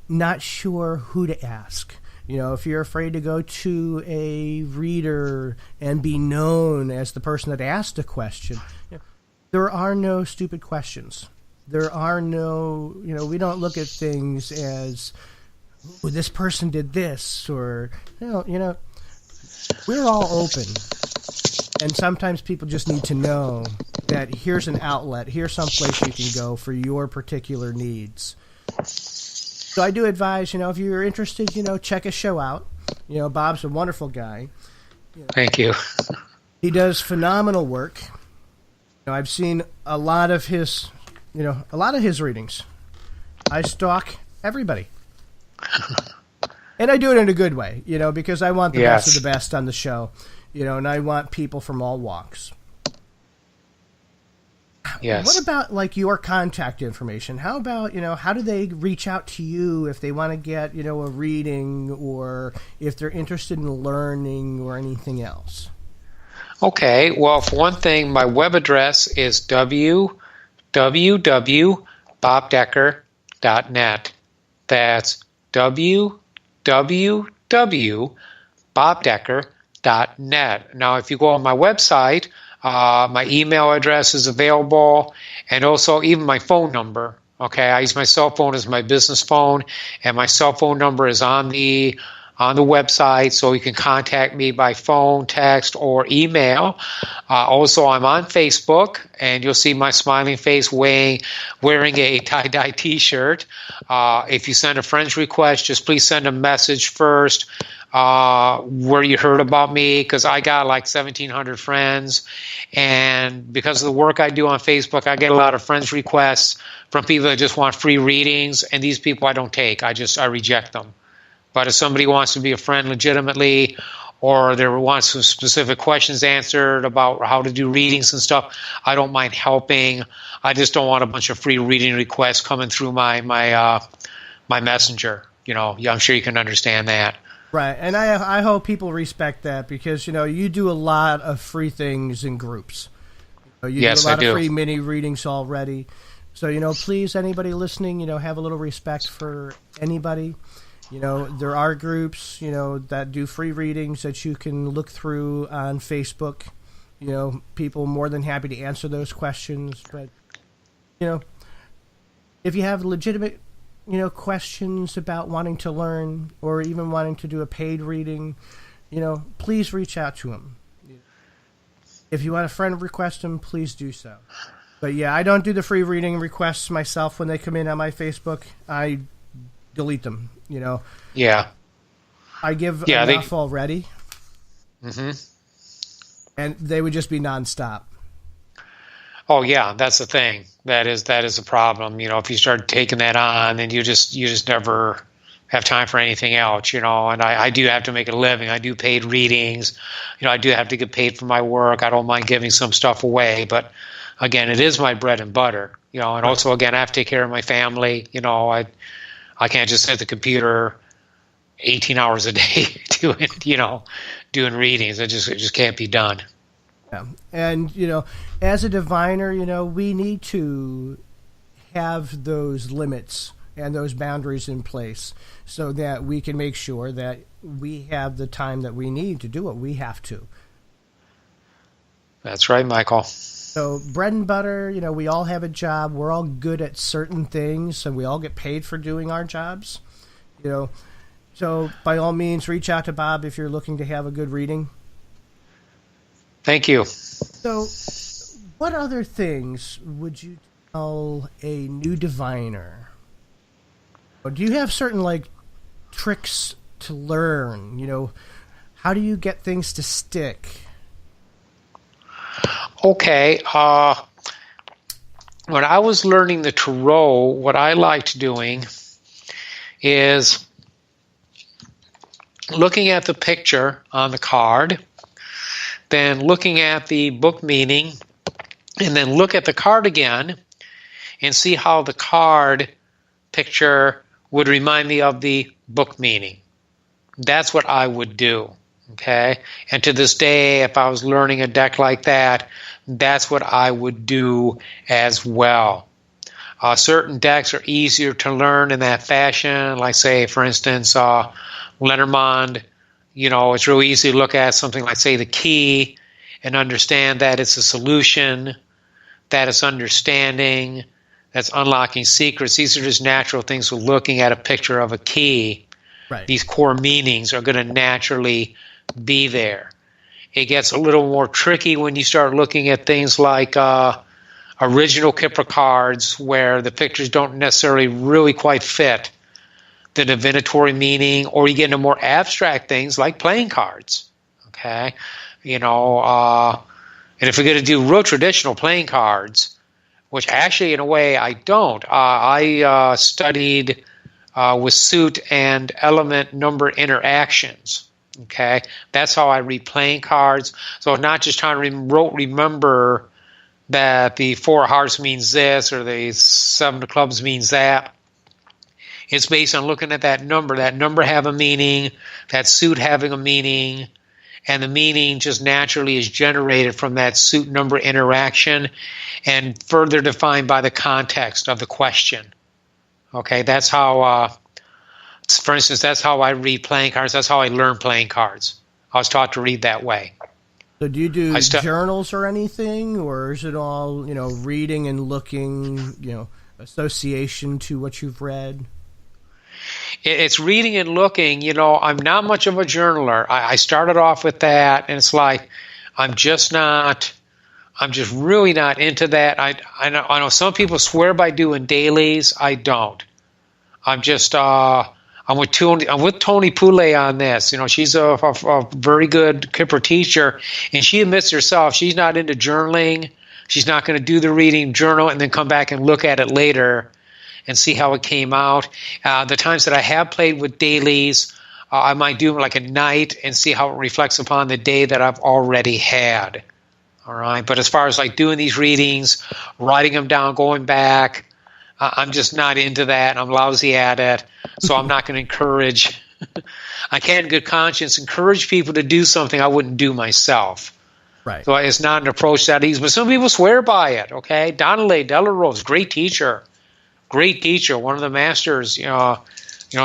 not sure who to ask, if you're afraid to go to a reader and be known as the person that asked a question, there are no stupid questions. There are no, we don't look at things as, well, this person did this, or, we're all open. And sometimes people just need to know that here's an outlet, here's some place you can go for your particular needs. So I do advise, if you're interested, check his show out. Bob's a wonderful guy. Thank you. He does phenomenal work. I've seen a lot of his readings. I stalk everybody. And I do it in a good way, because I want the best of the best on the show, and I want people from all walks. Yes. What about your contact information? How about, how do they reach out to you if they want to get, a reading, or if they're interested in learning or anything else? Okay. Well, for one thing, my web address is www.bobdecker.net. That's www.bobdecker.net. Now, if you go on my website, my email address is available, and also even my phone number. Okay, I use my cell phone as my business phone, and my cell phone number is on the website, so you can contact me by phone, text, or email. Also, I'm on Facebook, and you'll see my smiling face wearing a tie-dye T-shirt. If you send a friend's request, just please send a message first where you heard about me, because I got like 1,700 friends, and because of the work I do on Facebook, I get a lot of friends requests from people that just want free readings, and these people I don't take. I reject them. But if somebody wants to be a friend legitimately, or they want some specific questions answered about how to do readings and stuff, I don't mind helping. I just don't want a bunch of free reading requests coming through my messenger. I'm sure you can understand that. Right, and I hope people respect that, because you do a lot of free things in groups. Yes, do a lot I do. of free mini readings already. So please, anybody listening, have a little respect for anybody. There are groups, that do free readings that you can look through on Facebook. People more than happy to answer those questions. But, if you have legitimate, questions about wanting to learn, or even wanting to do a paid reading, please reach out to them. If you want a friend request them, please do so. But yeah, I don't do the free reading requests myself when they come in on my Facebook. I delete them. Yeah. I give enough already. Mm-hmm. And they would just be nonstop. Oh yeah, that's the thing. That is a problem. If you start taking that on, then you just never have time for anything else. And I do have to make a living. I do paid readings. I do have to get paid for my work. I don't mind giving some stuff away, but again, it is my bread and butter. And also again, I have to take care of my family. I can't just sit at the computer 18 hours a day doing readings. It just can't be done. Yeah. And, as a diviner, we need to have those limits and those boundaries in place so that we can make sure that we have the time that we need to do what we have to. That's right, Michael. So bread and butter, we all have a job. We're all good at certain things, and we all get paid for doing our jobs. So by all means, reach out to Bob if you're looking to have a good reading. Thank you. So what other things would you tell a new diviner? Or do you have certain tricks to learn? How do you get things to stick? Okay. When I was learning the tarot, what I liked doing is looking at the picture on the card, then looking at the book meaning, and then look at the card again and see how the card picture would remind me of the book meaning. That's what I would do, okay? And to this day, if I was learning a deck like that, that's what I would do as well. Certain decks are easier to learn in that fashion, like, say, for instance, Lenormand. It's real easy to look at something like, say, the key and understand that it's a solution, that it's understanding, that's unlocking secrets. These are just natural things with looking at a picture of a key. Right. These core meanings are going to naturally be there. It gets a little more tricky when you start looking at things like original Kipper cards, where the pictures don't necessarily really quite fit the divinatory meaning, or you get into more abstract things like playing cards. Okay, and if you're going to do real traditional playing cards, which actually in a way I don't, I studied with suit and element number interactions. Okay, that's how I read playing cards. So not just trying to remember that the 4 of hearts means this or the 7 of clubs means that. It's based on looking at that number have a meaning, that suit having a meaning, and the meaning just naturally is generated from that suit number interaction and further defined by the context of the question. Okay, that's how, for instance, that's how I read playing cards. That's how I learn playing cards. I was taught to read that way. So do you do journals or anything, or is it all, reading and looking, association to what you've read? It's reading and looking. I'm not much of a journaler. I started off with that, and it's like I'm just really not into that. I know some people swear by doing dailies. I don't. I'm just I'm with Tony Poulet on this. She's a very good Kipper teacher, and she admits herself she's not into journaling. She's not going to do the reading, journal, and then come back and look at it later and see how it came out. The times that I have played with dailies, I might do them like at night and see how it reflects upon the day that I've already had. All right, but as far as like doing these readings, writing them down, going back, I'm just not into that. I'm lousy at it, so I'm not going to encourage. I can't in good conscience encourage people to do something I wouldn't do myself. Right. So it's not an approach that easy, but some people swear by it. Okay, Donnelly Delarose, great teacher, one of the masters.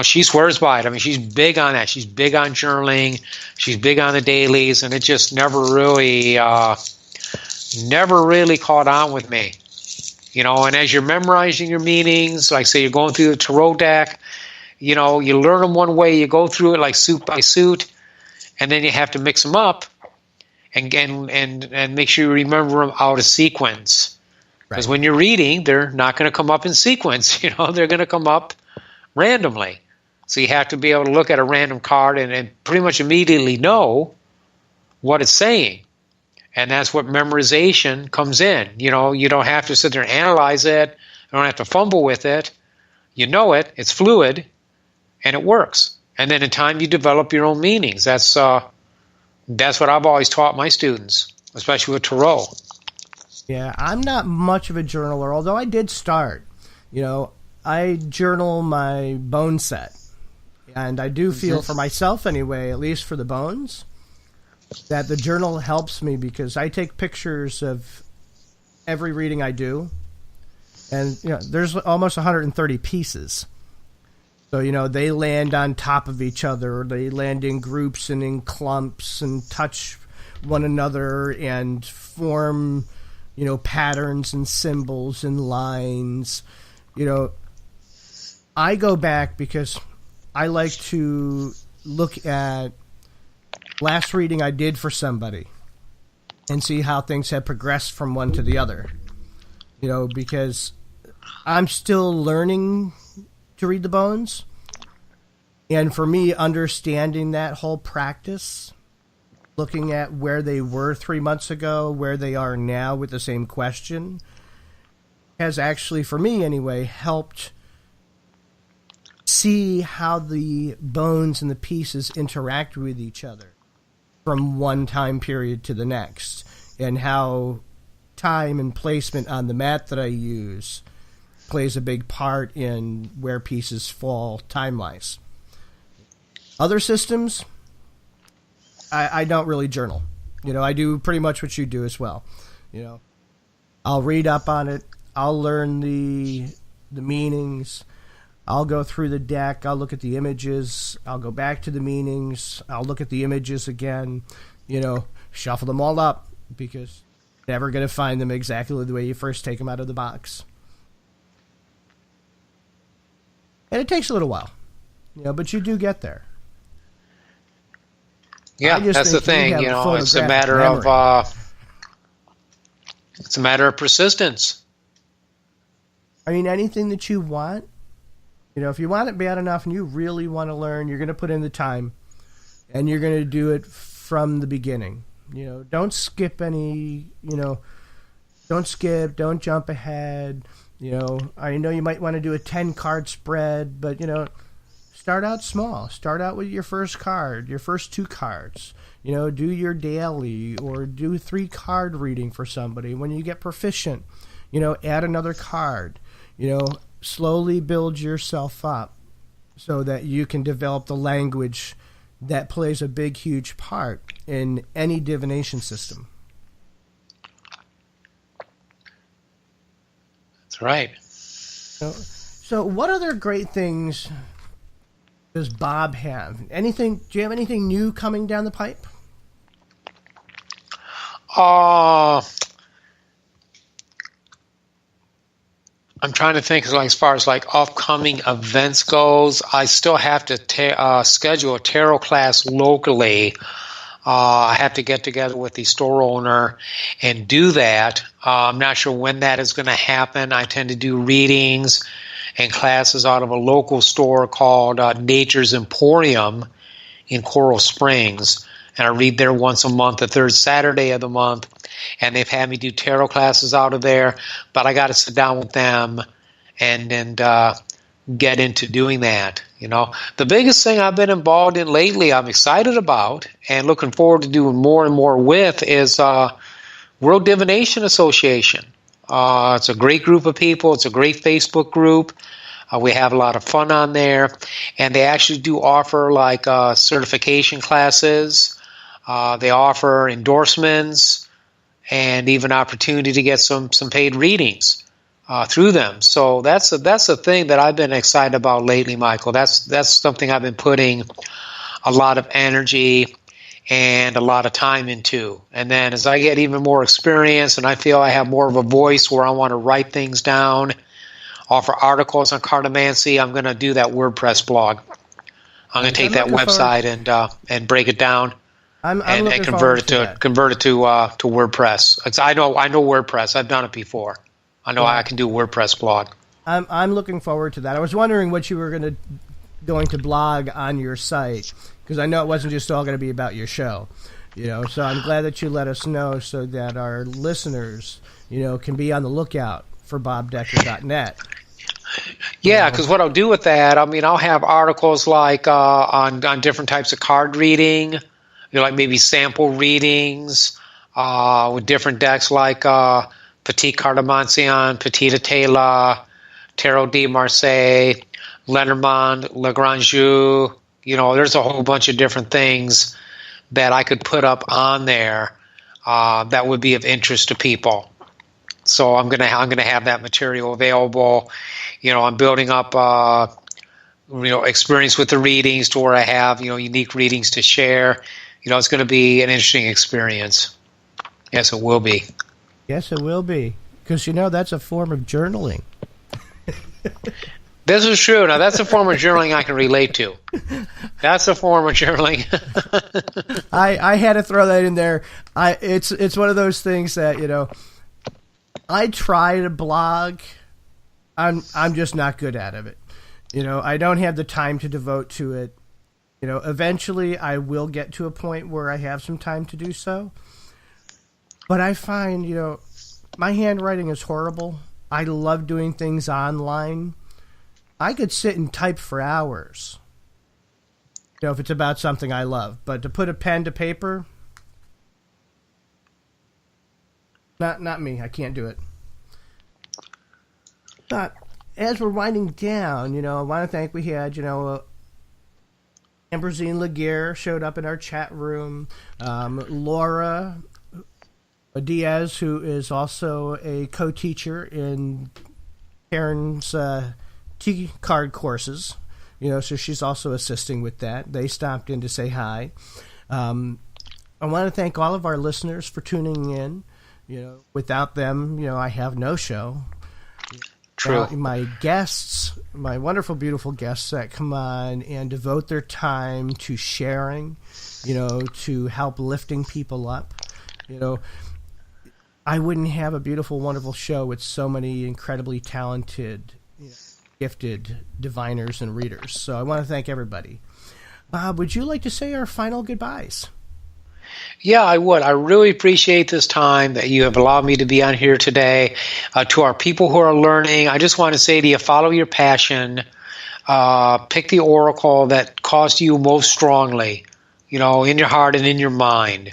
She swears by it. I mean, she's big on that. She's big on journaling. She's big on the dailies, and it just never really caught on with me. And as you're memorizing your meanings, like say you're going through the tarot deck, you learn them one way, you go through it like suit by suit, and then you have to mix them up and make sure you remember them out of sequence. Because when you're reading, they're not going to come up in sequence. They're going to come up randomly. So you have to be able to look at a random card and pretty much immediately know what it's saying. And that's what memorization comes in. You don't have to sit there and analyze it. You don't have to fumble with it. You know it. It's fluid, and it works. And then in time, you develop your own meanings. That's what I've always taught my students, especially with tarot. Yeah, I'm not much of a journaler, although I did start. I journal my bone set. And I do feel for myself anyway, at least for the bones, that the journal helps me because I take pictures of every reading I do. And, there's almost 130 pieces. So, they land on top of each other, or they land in groups and in clumps and touch one another and form, patterns and symbols and lines. I go back because I like to look at last reading I did for somebody and see how things have progressed from one to the other. Because I'm still learning to read the bones. And for me, understanding that whole practice, looking at where they were 3 months ago, where they are now with the same question, has actually, for me anyway, helped see how the bones and the pieces interact with each other from one time period to the next, and how time and placement on the mat that I use plays a big part in where pieces fall time-wise. Other systems, I don't really journal. I do pretty much what you do as well. I'll read up on it. I'll learn the meanings. I'll go through the deck. I'll look at the images. I'll go back to the meanings. I'll look at the images again. Shuffle them all up, because you're never going to find them exactly the way you first take them out of the box. And it takes a little while, but you do get there. Yeah, that's the thing. It's a matter it's a matter of persistence. Anything that you want, if you want it bad enough and you really want to learn, you're going to put in the time, and you're going to do it from the beginning. Don't skip any. Don't jump ahead. I know you might want to do a 10-card spread, but start out small. Start out with your first card, your first 2 cards. Do your daily, or do 3-card reading for somebody. When you get proficient, add another card. Slowly build yourself up so that you can develop the language that plays a big, huge part in any divination system. That's right. So what other great things does Bob have? Do you have anything new coming down the pipe? I'm trying to think as far as upcoming events goes. I still have to schedule a tarot class locally. I have to get together with the store owner and do that. I'm not sure when that is going to happen. I tend to do readings and classes out of a local store called Nature's Emporium in Coral Springs. And I read there once a month, the third Saturday of the month. And they've had me do tarot classes out of there. But I got to sit down with them and get into doing that. The biggest thing I've been involved in lately, I'm excited about and looking forward to doing more and more with, is World Divination Association. It's a great group of people. It's a great Facebook group. We have a lot of fun on there, and they actually do offer certification classes. They offer endorsements and even opportunity to get some paid readings through them. So that's a thing that I've been excited about lately, Michael. That's something I've been putting a lot of energy and a lot of time into. And then as I get even more experience and I feel I have more of a voice where I want to write things down, offer articles on cartomancy, I'm going to do that WordPress blog. I'm going to take that website and break it down and convert it to WordPress. I know WordPress. I've done it before. I know I can do a WordPress blog. I'm looking forward to that. I was wondering what you were going to blog on your site, because I know it wasn't just all going to be about your show. So I'm glad that you let us know so that our listeners, can be on the lookout for bobdecker.net. Yeah, because what I'll do with that, I'll have articles on different types of card reading, maybe sample readings with different decks Petit Cartomancer, Petit Lenormand, Tarot de Marseille, Lenormand, Lagrange. There's a whole bunch of different things that I could put up on there that would be of interest to people. So I'm gonna have that material available. I'm building up experience with the readings to where I have, unique readings to share. It's going to be an interesting experience. Yes, it will be. Yes, it will be. Because, that's a form of journaling. This is true. Now, that's a form of journaling I can relate to. That's a form of journaling. I had to throw that in there. It's one of those things that, I try to blog. I'm just not good at it. I don't have the time to devote to it. Eventually I will get to a point where I have some time to do so. But I find, my handwriting is horrible. I love doing things online. I could sit and type for hours, if it's about something I love. But to put a pen to paper, not me. I can't do it. But as we're winding down, I want to thank we had, Ambrosine Laguerre showed up in our chat room. Laura Diaz, who is also a co-teacher in Karen's T-card courses, so she's also assisting with that. They stopped in to say hi. I want to thank all of our listeners for tuning in. Without them, I have no show. True. My guests, my wonderful, beautiful guests that come on and devote their time to sharing, to help lifting people up. I wouldn't have a beautiful, wonderful show with so many incredibly talented, gifted diviners and readers. So I want to thank everybody. Bob, would you like to say our final goodbyes? Yeah, I would. I really appreciate this time that you have allowed me to be on here today. To our people who are learning, I just want to say to you, follow your passion. Pick the oracle that calls to you most strongly, in your heart and in your mind.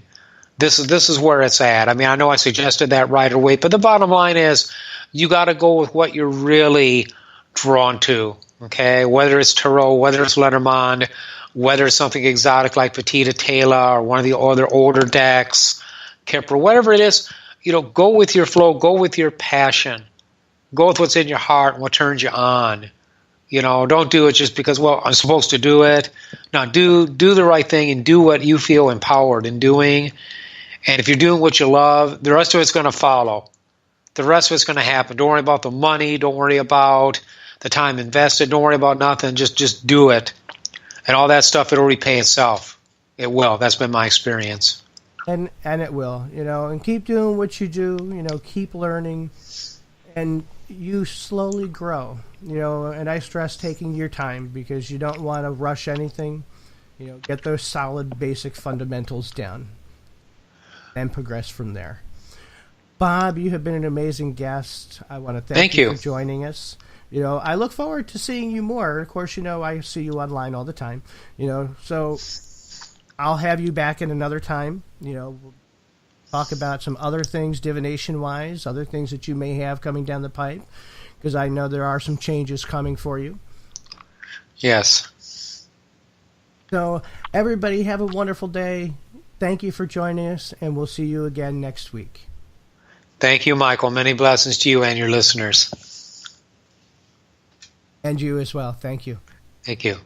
This is where it's at. I mean, I know I suggested that right away, but the bottom line is you got to go with what you're really drawn to, okay? Whether it's Tarot, whether it's Lenormand, whether it's something exotic like Petit Lenormand or one of the other older decks, Kipper, whatever it is, go with your flow, go with your passion. Go with what's in your heart and what turns you on. Don't do it just because, I'm supposed to do it. No, do the right thing and do what you feel empowered in doing. And if you're doing what you love, the rest of it's going to follow. The rest of it's going to happen. Don't worry about the money. Don't worry about the time invested. Don't worry about nothing. Just do it. And all that stuff, it'll repay itself. It will. That's been my experience. And it will, and keep doing what you do, keep learning, and you slowly grow, and I stress taking your time because you don't want to rush anything, get those solid basic fundamentals down and progress from there. Bob, you have been an amazing guest. I want to thank you for joining us. I look forward to seeing you more. Of course, I see you online all the time, so I'll have you back in another time. We'll talk about some other things divination-wise, other things that you may have coming down the pipe, because I know there are some changes coming for you. Yes. So everybody have a wonderful day. Thank you for joining us, and we'll see you again next week. Thank you, Michael. Many blessings to you and your listeners. And you as well. Thank you. Thank you.